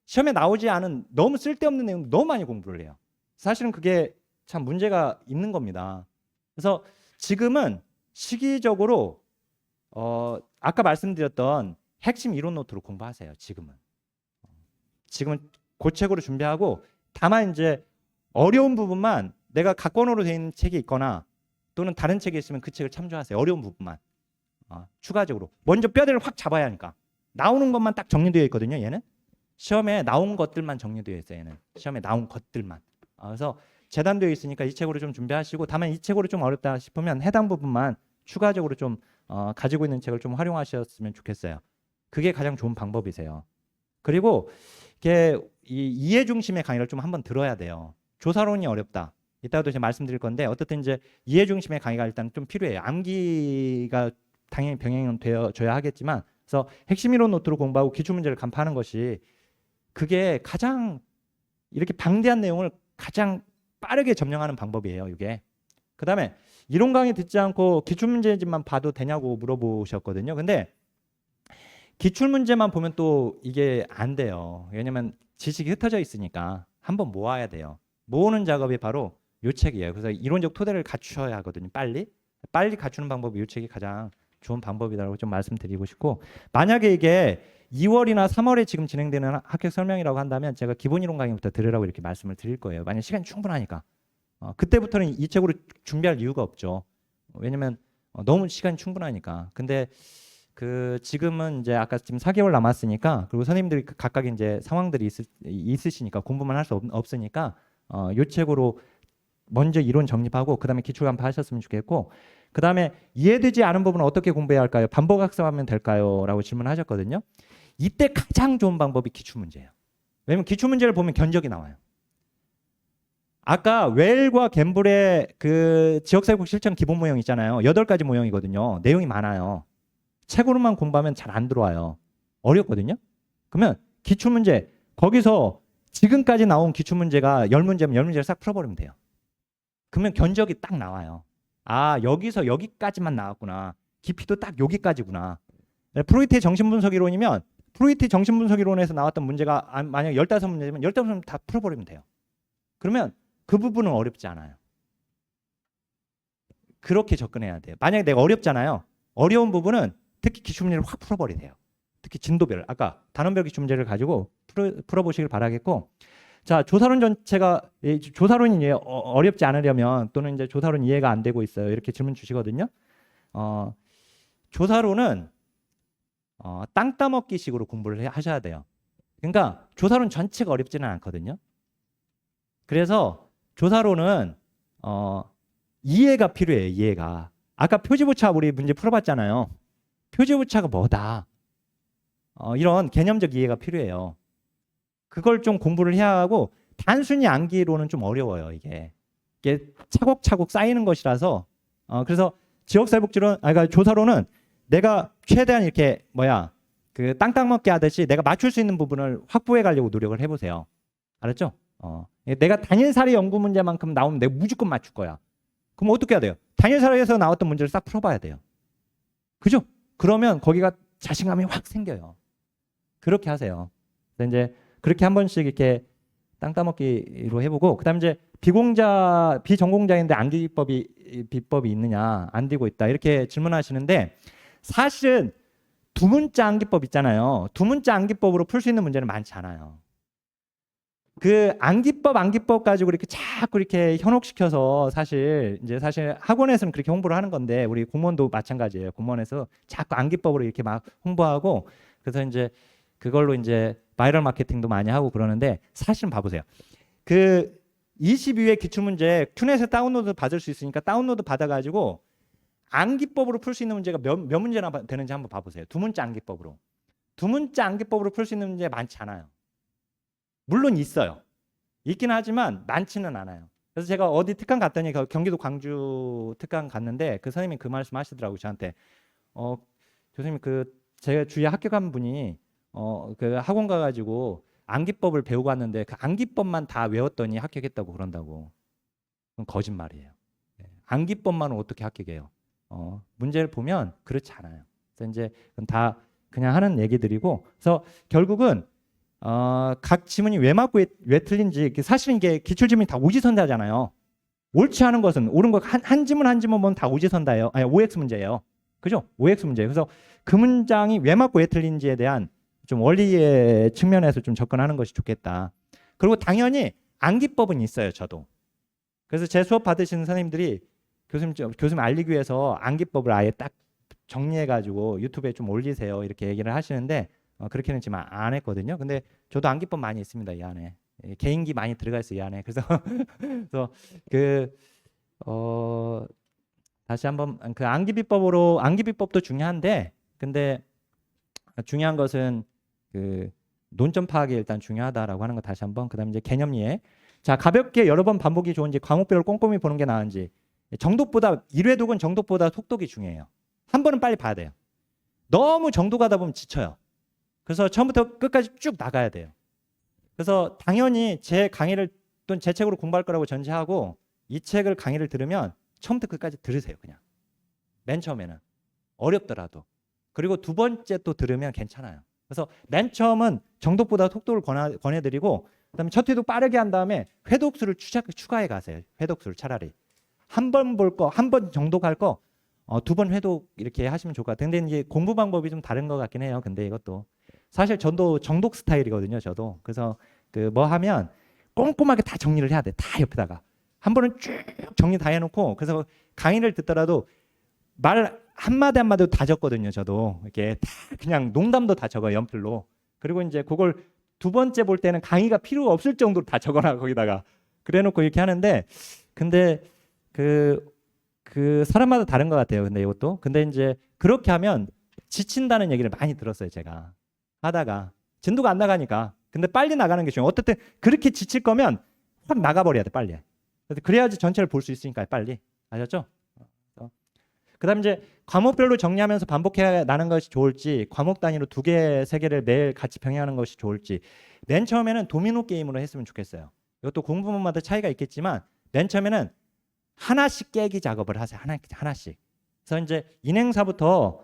시험에 나오지 않은 너무 쓸데없는 내용 너무 많이 공부를 해요. 사실은 그게 참 문제가 있는 겁니다. 그래서 지금은 시기적으로 아까 말씀드렸던 핵심 이론 노트로 공부하세요. 지금은 고책으로 준비하고 다만 이제 어려운 부분만 내가 각권으로 되어 있는 책이 있거나 또는 다른 책이 있으면 그 책을 참조하세요. 어려운 부분만 추가적으로 먼저 뼈대를 확 잡아야 하니까 나오는 것만 딱 정리되어 있거든요. 얘는 시험에 나온 것들만 정리되어 있어요. 얘는 시험에 나온 것들만. 그래서 재단되어 있으니까 이 책으로 좀 준비하시고 다만 이 책으로 좀 어렵다 싶으면 해당 부분만 추가적으로 좀 가지고 있는 책을 좀 활용하셨으면 좋겠어요. 그게 가장 좋은 방법이세요. 그리고 이게 이해 중심의 강의를 좀 한번 들어야 돼요. 조사론이 어렵다. 이따가도 제가 말씀드릴 건데 어쨌든 이제 이해 중심의 강의가 일단 좀 필요해요. 암기가 당연히 병행은 되어줘야 하겠지만, 그래서 핵심 이론 노트로 공부하고 기출 문제를 간파하는 것이 그게 가장 이렇게 방대한 내용을 가장 빠르게 점령하는 방법이에요. 이게. 그다음에 이론 강의 듣지 않고 기출 문제집만 봐도 되냐고 물어보셨거든요. 근데 기출 문제만 보면 또 이게 안 돼요. 왜냐면 지식이 흩어져 있으니까 한번 모아야 돼요. 모으는 작업이 바로 요 책이에요. 그래서 이론적 토대를 갖추어야 하거든요. 빨리 갖추는 방법이 요 책이 가장 좋은 방법이라고 좀 말씀드리고 싶고, 만약에 이게 2월이나 3월에 지금 진행되는 합격 설명이라고 한다면 제가 기본 이론 강의부터 들으라고 이렇게 말씀을 드릴 거예요. 만약 시간이 충분하니까. 그때부터는 이 책으로 준비할 이유가 없죠. 왜냐면 너무 시간이 충분하니까. 근데 지금은 이제 아까 지금 4개월 남았으니까, 그리고 선생님들이 각각 이제 상황들이 있으시니까 공부만 할 수 없으니까 요 책으로 먼저 이론 정립하고 그다음에 기출 간파하셨으면 좋겠고, 그다음에 이해되지 않은 부분은 어떻게 공부해야 할까요? 반복 학습하면 될까요? 라고 질문하셨거든요. 이때 가장 좋은 방법이 기출 문제예요. 왜냐면 기출 문제를 보면 견적이 나와요. 아까 웰과 갬블의 그 지역사회국 실천 기본 모형 있잖아요. 8가지 모형이거든요. 내용이 많아요. 책으로만 공부하면 잘 안 들어와요. 어렵거든요. 그러면 기출 문제, 거기서 지금까지 나온 기출 문제가 10문제면 10문제를 싹 풀어버리면 돼요. 그러면 견적이 딱 나와요. 아, 여기서 여기까지만 나왔구나. 깊이도 딱 여기까지구나. 프로이트의 정신분석 이론이면 프로이트 정신분석 이론에서 나왔던 문제가 만약 15문제면 15문제 다 풀어버리면 돼요. 그러면 그 부분은 어렵지 않아요. 그렇게 접근해야 돼요. 만약에 내가 어렵잖아요. 어려운 부분은 특히 기출문제를 확 풀어버리세요. 특히 진도별, 아까 단원별 기출문제를 가지고 풀어보시길 바라겠고, 자, 조사론 전체가, 조사론이 어렵지 않으려면, 또는 이제 조사론 이해가 안 되고 있어요. 이렇게 질문 주시거든요. 조사론은 땅 따먹기 식으로 공부를 하셔야 돼요. 그러니까 조사론 전체가 어렵지는 않거든요. 그래서 조사론은 이해가 필요해요. 이해가. 아까 표지부차 우리 문제 풀어봤잖아요. 표지부차가 뭐다. 이런 개념적 이해가 필요해요. 그걸 좀 공부를 해야 하고, 단순히 암기로는 좀 어려워요. 이게 차곡차곡 쌓이는 것이라서. 그래서 지역사회복지론, 그러니까 조사론은 내가 최대한 이렇게 그 땅땅 먹게 하듯이 내가 맞출 수 있는 부분을 확보해 가려고 노력을 해보세요. 알았죠? 내가 단일사례 연구 문제만큼 나오면 내가 무조건 맞출 거야. 그럼 어떻게 해야 돼요? 단일사례에서 나왔던 문제를 싹 풀어봐야 돼요. 그죠? 그러면 거기가 자신감이 확 생겨요. 그렇게 하세요. 그래서 이제 그렇게 한 번씩 이렇게 땅 따먹기로 해보고, 그다음 이제 비전공자인데 암기 비법이 있느냐, 안 되고 있다, 이렇게 질문하시는데, 사실은 두문자 암기법 있잖아요. 두문자 암기법으로 풀 수 있는 문제는 많지 않아요. 그 암기법 가지고 이렇게 자꾸 이렇게 현혹시켜서 사실 학원에서는 그렇게 홍보를 하는 건데, 우리 공무원도 마찬가지예요. 공무원에서 자꾸 암기법으로 이렇게 막 홍보하고, 그래서 이제 그걸로 이제 바이럴 마케팅도 많이 하고 그러는데, 사실은 봐보세요. 그 22회 기출문제 큐넷에 다운로드 받을 수 있으니까 다운로드 받아가지고 암기법으로 풀 수 있는 문제가 몇 문제나 되는지 한번 봐보세요. 두문자 암기법으로. 두문자 암기법으로 풀 수 있는 문제 많지 않아요. 물론 있어요. 있긴 하지만 많지는 않아요. 그래서 제가 어디 특강 갔더니 경기도 광주 특강 갔는데 그 선생님이 그 말씀 하시더라고요. 저한테. 교수님, 제가 주위에 합격한 분이 그 학원 가가지고 암기법을 배우고 왔는데 그 암기법만 다 외웠더니 합격했다고 그런다고. 그건 거짓말이에요. 암기법만 어떻게 합격해요? 문제를 보면 그렇지 않아요. 그래서 이제 그건 다 그냥 하는 얘기들이고, 그래서 결국은 각 지문이 왜 맞고 왜 틀린지, 사실은 이게 기출 지문이 다 오지선다잖아요. 옳지 않은 것은, 옳은 것 한 지문 한 지문 보면 다 오지선다예요. 아니, OX 문제예요. 그죠? OX 문제예요. 그래서 그 문장이 왜 맞고 왜 틀린지에 대한 좀 원리의 측면에서 좀 접근하는 것이 좋겠다. 그리고 당연히 암기법은 있어요. 저도. 그래서 제 수업 받으시는 선생님들이 교수님 알리기 위해서 암기법을 아예 딱 정리해가지고 유튜브에 좀 올리세요, 이렇게 얘기를 하시는데, 그렇게는 지금 안 했거든요. 근데 저도 암기법 많이 있습니다, 이 안에. 개인기 많이 들어가 있어요, 이 안에. 그래서 다시 한번 그 암기비법도 중요한데, 근데 중요한 것은 그 논점 파악이 일단 중요하다라고 하는 거 다시 한번. 그다음에 이제 개념 이해. 자, 가볍게 여러 번 반복이 좋은지, 과목별로 꼼꼼히 보는 게 나은지. 정독보다 1회독은 정독보다 속독이 중요해요. 한 번은 빨리 봐야 돼요. 너무 정독하다 보면 지쳐요. 그래서 처음부터 끝까지 쭉 나가야 돼요. 그래서 당연히 제 강의를 또는 제 책으로 공부할 거라고 전제하고 이 책을 강의를 들으면 처음부터 끝까지 들으세요. 그냥 맨 처음에는 어렵더라도. 그리고 두 번째 또 들으면 괜찮아요. 그래서 맨 처음은 정독보다 속도를 권해드리고, 그다음에 첫 회독 빠르게 한 다음에 회독수를 추가해 가세요. 회독수를 차라리 한 번 볼 거, 한 번 정독할 거, 두 번 회독 이렇게 하시면 좋을 것 같아요. 근데 이제 공부 방법이 좀 다른 것 같긴 해요. 근데 이것도 사실 저도 정독 스타일이거든요. 저도. 그래서 그 뭐 하면 꼼꼼하게 다 정리를 해야 돼. 다 옆에다가 한 번은 쭉 정리 다 해놓고, 그래서 강의를 듣더라도 말 한마디 한마디도 다 적거든요. 저도 이렇게 다 그냥 농담도 다 적어요. 연필로. 그리고 이제 그걸 두 번째 볼 때는 강의가 필요가 없을 정도로 다 적어놔 거기다가. 그래놓고 이렇게 하는데, 근데 그 사람마다 다른 것 같아요. 근데 이것도. 근데 이제 그렇게 하면 지친다는 얘기를 많이 들었어요. 제가 하다가 진도가 안 나가니까. 근데 빨리 나가는 게 중요해요. 어쨌든 그렇게 지칠 거면 확 나가버려야 돼. 빨리. 그래야지 전체를 볼 수 있으니까 빨리. 아셨죠? 그다음 이제 과목별로 정리하면서 반복해 나는 것이 좋을지, 과목 단위로 2개, 3개를 매일 같이 병행하는 것이 좋을지. 맨 처음에는 도미노 게임으로 했으면 좋겠어요. 이것도 공부마다 차이가 있겠지만 맨 처음에는 하나씩 깨기 작업을 하세요. 하나씩. 그래서 이제 인행사부터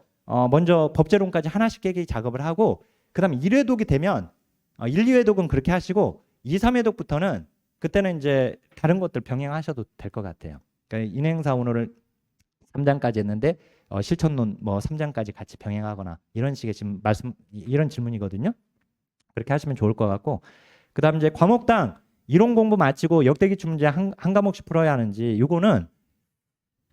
먼저 법제론까지 하나씩 깨기 작업을 하고, 그다음 1회독이 되면 1, 2회독은 그렇게 하시고 2, 3회독부터는 그때는 이제 다른 것들 병행하셔도 될 것 같아요. 그러니까 인행사 오늘을 3장까지 했는데 실천론 뭐 3장까지 같이 병행하거나 이런 식의 지금 이런 질문이거든요. 그렇게 하시면 좋을 것 같고, 그다음 이제 과목당 이론 공부 마치고 역대기출 문제 한 과목씩 풀어야 하는지, 요거는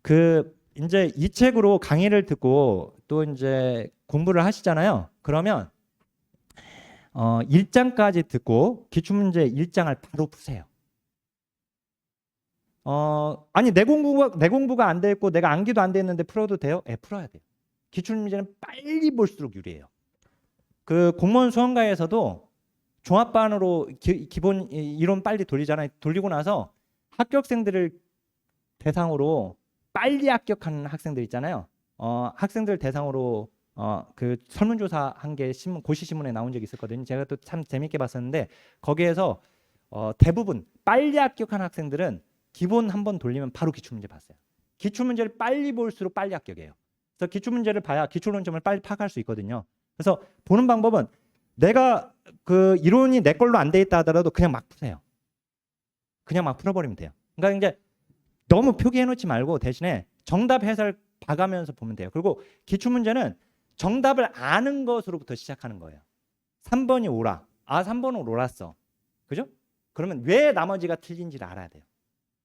그 이제 이 책으로 강의를 듣고 또 이제 공부를 하시잖아요. 그러면 1장까지 듣고 기출문제 1장을 바로 푸세요. 아니 내 공부가 안 돼 있고 내가 암기도 안 돼 있는데 풀어도 돼요? 예, 풀어야 돼요. 기출문제는 빨리 볼수록 유리해요. 그 공무원 수험가에서도 종합반으로 기본 이론 빨리 돌리잖아요. 돌리고 나서 합격생들을 대상으로 빨리 합격하는 학생들 있잖아요. 학생들 대상으로 그 설문조사 한 게 고시신문에 나온 적이 있었거든요. 제가 또 참 재밌게 봤었는데, 거기에서 대부분 빨리 합격한 학생들은 기본 한번 돌리면 바로 기출문제 봤어요. 기출문제를 빨리 볼수록 빨리 합격해요. 그래서 기출문제를 봐야 기출론점을 빨리 파악할 수 있거든요. 그래서 보는 방법은 내가 그 이론이 내 걸로 안 돼 있다 하더라도 그냥 막 푸세요. 그냥 막 풀어버리면 돼요. 그러니까 이제 너무 표기해 놓지 말고 대신에 정답 해설 봐가면서 보면 돼요. 그리고 기출문제는 정답을 아는 것으로부터 시작하는 거예요. 3번이 오라. 3번은 옳았어. 그죠? 그러면 왜 나머지가 틀린지를 알아야 돼요.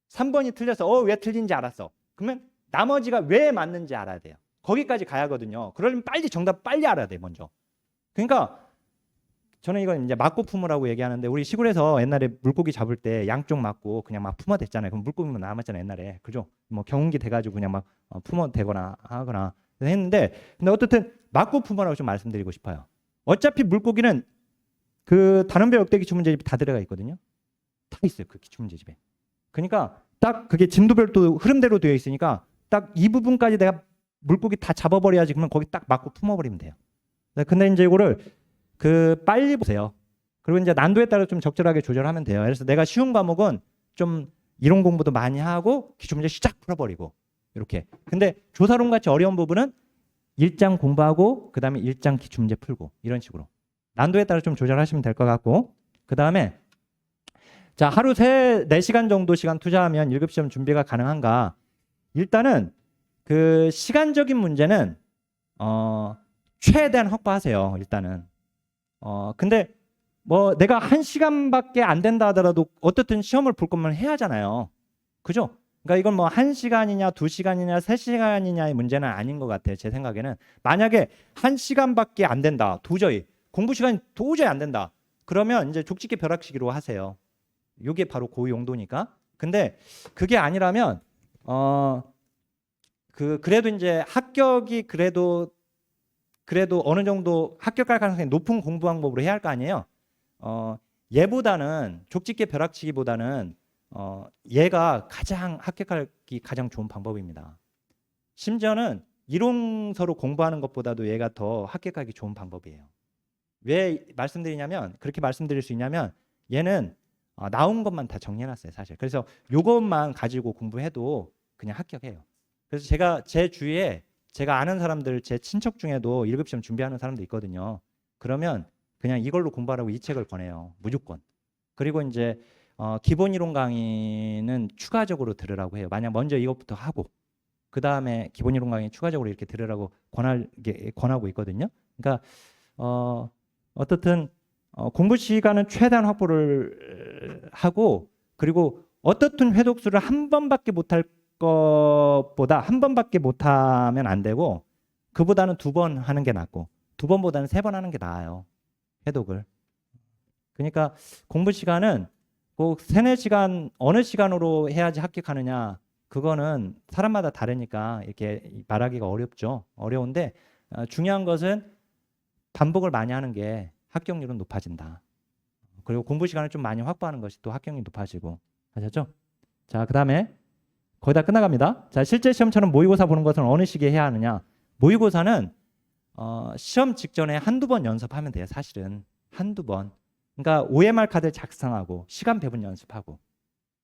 3번이 틀려서 왜 틀린지 알았어. 그러면 나머지가 왜 맞는지 알아야 돼요. 거기까지 가야 하거든요. 그러려면 빨리 정답 빨리 알아야 돼요. 먼저. 그러니까 저는 이건 이제 맞고 품으라고 얘기하는데, 우리 시골에서 옛날에 물고기 잡을 때 양쪽 맞고 그냥 막 품어댔잖아요. 그럼 물고기만 남았잖아요. 옛날에. 그죠? 뭐 경운기 돼가지고 그냥 막 품어대거나 하거나 했는데, 근데 어쨌든 맞고 품으라고 좀 말씀드리고 싶어요. 어차피 물고기는 그 다른별 역대 기출문제집이 다 들어가 있거든요. 다 있어요. 그 기출문제집에. 그러니까 딱 그게 진도별도 흐름대로 되어 있으니까 딱 이 부분까지 내가 물고기 다 잡아버려야지. 그러면 거기 딱 맞고 품어버리면 돼요. 근데 이제 이거를 그 빨리 보세요. 그리고 이제 난도에 따라 좀 적절하게 조절하면 돼요. 그래서 내가 쉬운 과목은 좀 이론 공부도 많이 하고 기출문제 시작 풀어버리고 이렇게. 근데 조사론 같이 어려운 부분은 1장 공부하고 그다음에 1장 기출문제 풀고 이런 식으로 난도에 따라 좀 조절하시면 될 것 같고, 그다음에 자, 하루 4시간 정도 시간 투자하면 1급 시험 준비가 가능한가? 일단은 그 시간적인 문제는 최대한 확보하세요. 일단은. 근데 뭐 내가 1시간밖에 안 된다 하더라도 어떻든 시험을 볼 거면 해야 하잖아요. 그죠? 그러니까 이건 뭐 1시간이냐 2시간이냐 3시간이냐의 문제는 아닌 것 같아요. 제 생각에는. 만약에 1시간밖에 안 된다. 도저히 공부 시간이 도저히 안 된다. 그러면 이제 족집게 벼락치기로 하세요. 이게 바로 그 용도니까. 근데 그게 아니라면 그래도 이제 합격이 그래도 어느 정도 합격할 가능성이 높은 공부 방법으로 해야 할 거 아니에요. 얘보다는 족집게 벼락치기보다는 얘가 가장 합격하기 가장 좋은 방법입니다. 심지어는 이론서로 공부하는 것보다도 얘가 더 합격하기 좋은 방법이에요. 왜 말씀드리냐면 그렇게 말씀드릴 수 있냐면 얘는 나온 것만 다 정리해놨어요 사실. 그래서 요것만 가지고 공부해도 그냥 합격해요. 그래서 제가 제 주위에 제가 아는 사람들 제 친척 중에도 1급 시험 준비하는 사람도 있거든요. 그러면 그냥 이걸로 공부하라고 이 책을 권해요. 무조건. 그리고 이제 기본 이론 강의는 추가적으로 들으라고 해요. 만약 먼저 이것부터 하고 그 다음에 기본 이론 강의 추가적으로 이렇게 들으라고 권하고 있거든요. 그러니까 어떻든 공부 시간은 최대한 확보를 하고 그리고 어떻든 회독수를 한 번밖에 못할 것보다 한 번밖에 못하면 안 되고 그보다는 2번 하는 게 낫고 2번보다는 3번 하는 게 나아요. 회독을. 그러니까 공부 시간은 꼭 3-4시간 어느 시간으로 해야지 합격하느냐 그거는 사람마다 다르니까 이렇게 말하기가 어렵죠. 어려운데 중요한 것은 반복을 많이 하는 게 합격률은 높아진다. 그리고 공부 시간을 좀 많이 확보하는 것이 또 합격률이 높아지고. 아셨죠? 자, 그 다음에 거의 다 끝나갑니다. 자, 실제 시험처럼 모의고사 보는 것은 어느 시기에 해야 하느냐. 모의고사는 시험 직전에 1-2번 연습하면 돼요. 사실은 1-2번. 그러니까 OMR 카드를 작성하고 시간 배분 연습하고.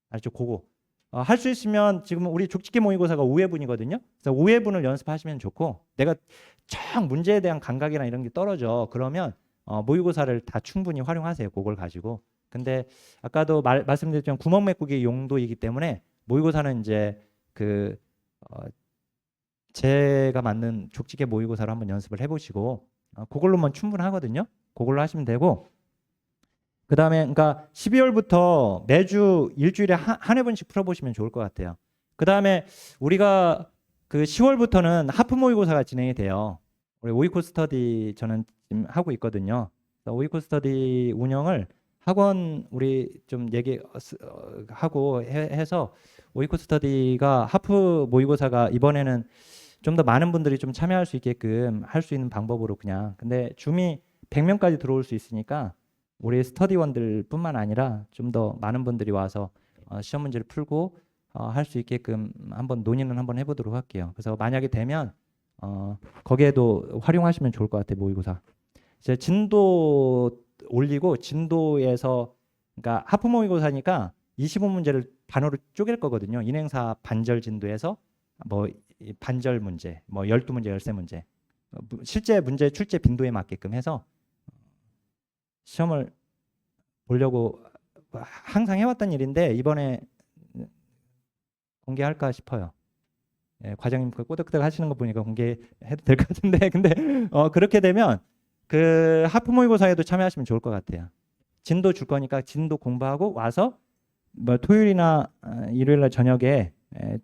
알죠? 그거. 할 수 있으면 지금 우리 족집게 모의고사가 5회분이거든요. 그래서 5회분을 연습하시면 좋고 내가 정 문제에 대한 감각이나 이런 게 떨어져. 그러면 모의고사를 다 충분히 활용하세요. 그걸 가지고. 근데 아까도 말씀드렸지만 구멍 메꾸기 용도이기 때문에 모의고사는 이제 제가 만든 족집게 모의고사로 한번 연습을 해보시고 그걸로만 충분하거든요. 그걸로 하시면 되고 그 다음에 그러니까 12월부터 매주 일주일에 한 회분씩 풀어보시면 좋을 것 같아요. 그 다음에 우리가 그 10월부터는 하프 모의고사가 진행이 돼요. 우리 오이코 스터디 저는 지금 하고 있거든요. 오이코 스터디 운영을 학원 우리 좀 얘기하고 해서 오이코 스터디가 하프 모의고사가 이번에는 좀 더 많은 분들이 좀 참여할 수 있게끔 할 수 있는 방법으로 그냥 근데 줌이 100명까지 들어올 수 있으니까 우리 스터디원들뿐만 아니라 좀 더 많은 분들이 와서 시험 문제를 풀고 할 수 있게끔 한번 논의는 한번 해보도록 할게요. 그래서 만약에 되면 거기에도 활용하시면 좋을 것 같아요. 모의고사. 이제 진도 올리고 진도에서 그러니까 하프 모의고사니까 25문제를 반으로 쪼갤 거거든요. 인행사 반절 진도에서 뭐 반절 문제, 뭐 12문제, 13문제 실제 문제 출제 빈도에 맞게끔 해서 시험을 보려고 항상 해왔던 일인데 이번에 공개할까 싶어요. 예, 과장님 그 꼬득꼬득 하시는 거 보니까 공개해도 될 것 같은데 근데 그렇게 되면 그 하프 모의고사에도 참여하시면 좋을 것 같아요. 진도 줄 거니까 진도 공부하고 와서 뭐 토요일이나 일요일날 저녁에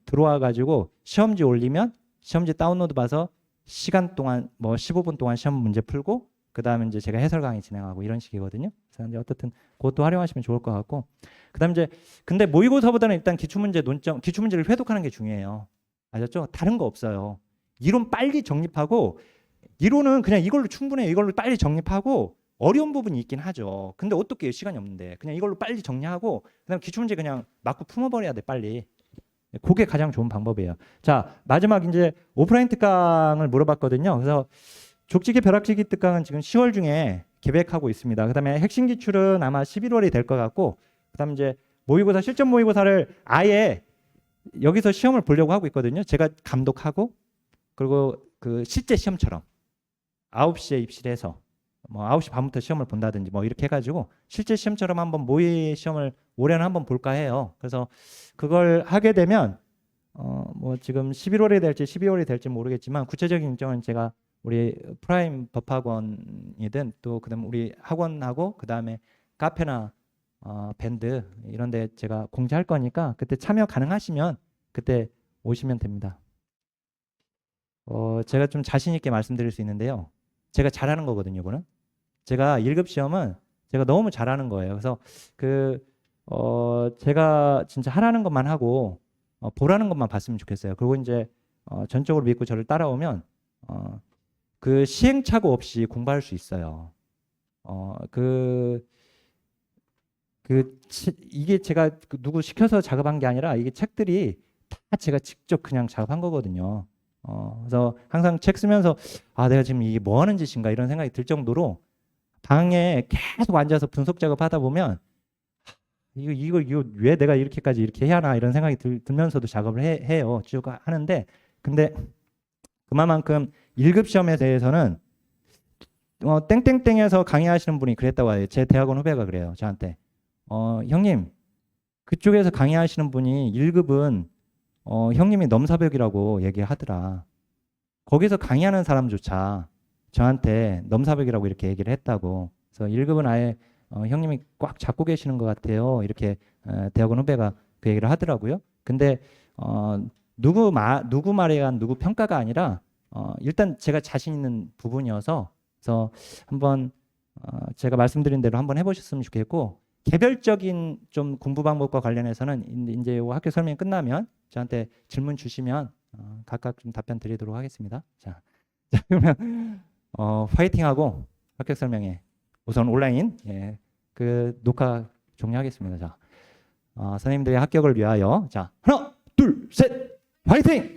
들어와 가지고 시험지 올리면 시험지 다운로드 봐서 시간 동안 뭐 15분 동안 시험 문제 풀고 그 다음에 이제 제가 해설 강의 진행하고 이런 식이거든요. 그래서 이제 어떻든 그것도 활용하시면 좋을 것 같고 그다음 이제 근데 모의고사보다는 일단 기출문제 논점 기출문제를 회독하는 게 중요해요. 아셨죠? 다른 거 없어요. 이론 빨리 정립하고 이론은 그냥 이걸로 충분해요. 이걸로 빨리 정립하고 어려운 부분이 있긴 하죠. 근데 어떻게 해요? 시간이 없는데 그냥 이걸로 빨리 정리하고 그다음 기출문제 그냥 맞고 품어버려야 돼 빨리. 그게 가장 좋은 방법이에요. 자 마지막 이제 오프라인 특강을 물어봤거든요. 그래서 족집게 벼락치기 특강은 지금 10월 중에 계획하고 있습니다. 그다음에 핵심 기출은 아마 11월이 될 것 같고 그다음 이제 모의고사 실전 모의고사를 아예 여기서 시험을 보려고 하고 있거든요. 제가 감독하고 그리고 그 실제 시험처럼 9시에 입시를 해서 뭐 9시 반부터 시험을 본다든지 뭐 이렇게 해가지고 실제 시험처럼 한번 모의 시험을 올해는 한번 볼까 해요. 그래서 그걸 하게 되면 뭐 지금 11월이 될지 12월이 될지 모르겠지만 구체적인 일정은 제가 우리 프라임 법학원이든 또 그다음 우리 학원하고 그다음에 카페나 밴드 이런 데 제가 공지할 거니까 그때 참여 가능하시면 그때 오시면 됩니다. 제가 좀 자신 있게 말씀드릴 수 있는데요. 제가 잘하는 거거든요, 이거는. 제가 1급 시험은 제가 너무 잘하는 거예요. 그래서 제가 진짜 하라는 것만 하고 보라는 것만 봤으면 좋겠어요. 그리고 이제 전적으로 믿고 저를 따라오면 그 시행착오 없이 공부할 수 있어요. 이게 제가 누구 시켜서 작업한 게 아니라 이게 책들이 다 제가 직접 그냥 작업한 거거든요. 그래서 항상 책 쓰면서 내가 지금 이게 뭐 하는 짓인가 이런 생각이 들 정도로 방에 계속 앉아서 분석 작업하다 보면 이거 왜 내가 이렇게까지 이렇게 해야 하나 이런 생각이 들면서도 작업을 해요. 쭉 하는데 근데 그만큼 1급 시험에 대해서는 땡땡땡에서 강의하시는 분이 그랬다고 해요. 제 대학원 후배가 그래요. 저한테 형님 그쪽에서 강의하시는 분이 1급은 형님이 넘사벽이라고 얘기하더라. 거기서 강의하는 사람조차 저한테 넘사벽이라고 이렇게 얘기를 했다고. 그래서 1급은 아예 형님이 꽉 잡고 계시는 것 같아요. 이렇게 대학원 후배가 그 얘기를 하더라고요. 근데 누구 말에 의한 누구 평가가 아니라 일단 제가 자신 있는 부분이어서 그래서 한번 제가 말씀드린 대로 한번 해보셨으면 좋겠고 개별적인 좀 공부 방법과 관련해서는 이제 학교 설명이 끝나면 저한테 질문 주시면 각각 좀 답변 드리도록 하겠습니다. 자 그러면 파이팅하고 학교 설명회 우선 온라인 그 녹화 종료하겠습니다. 자 선생님들의 합격을 위하여 자 하나 둘 셋 파이팅!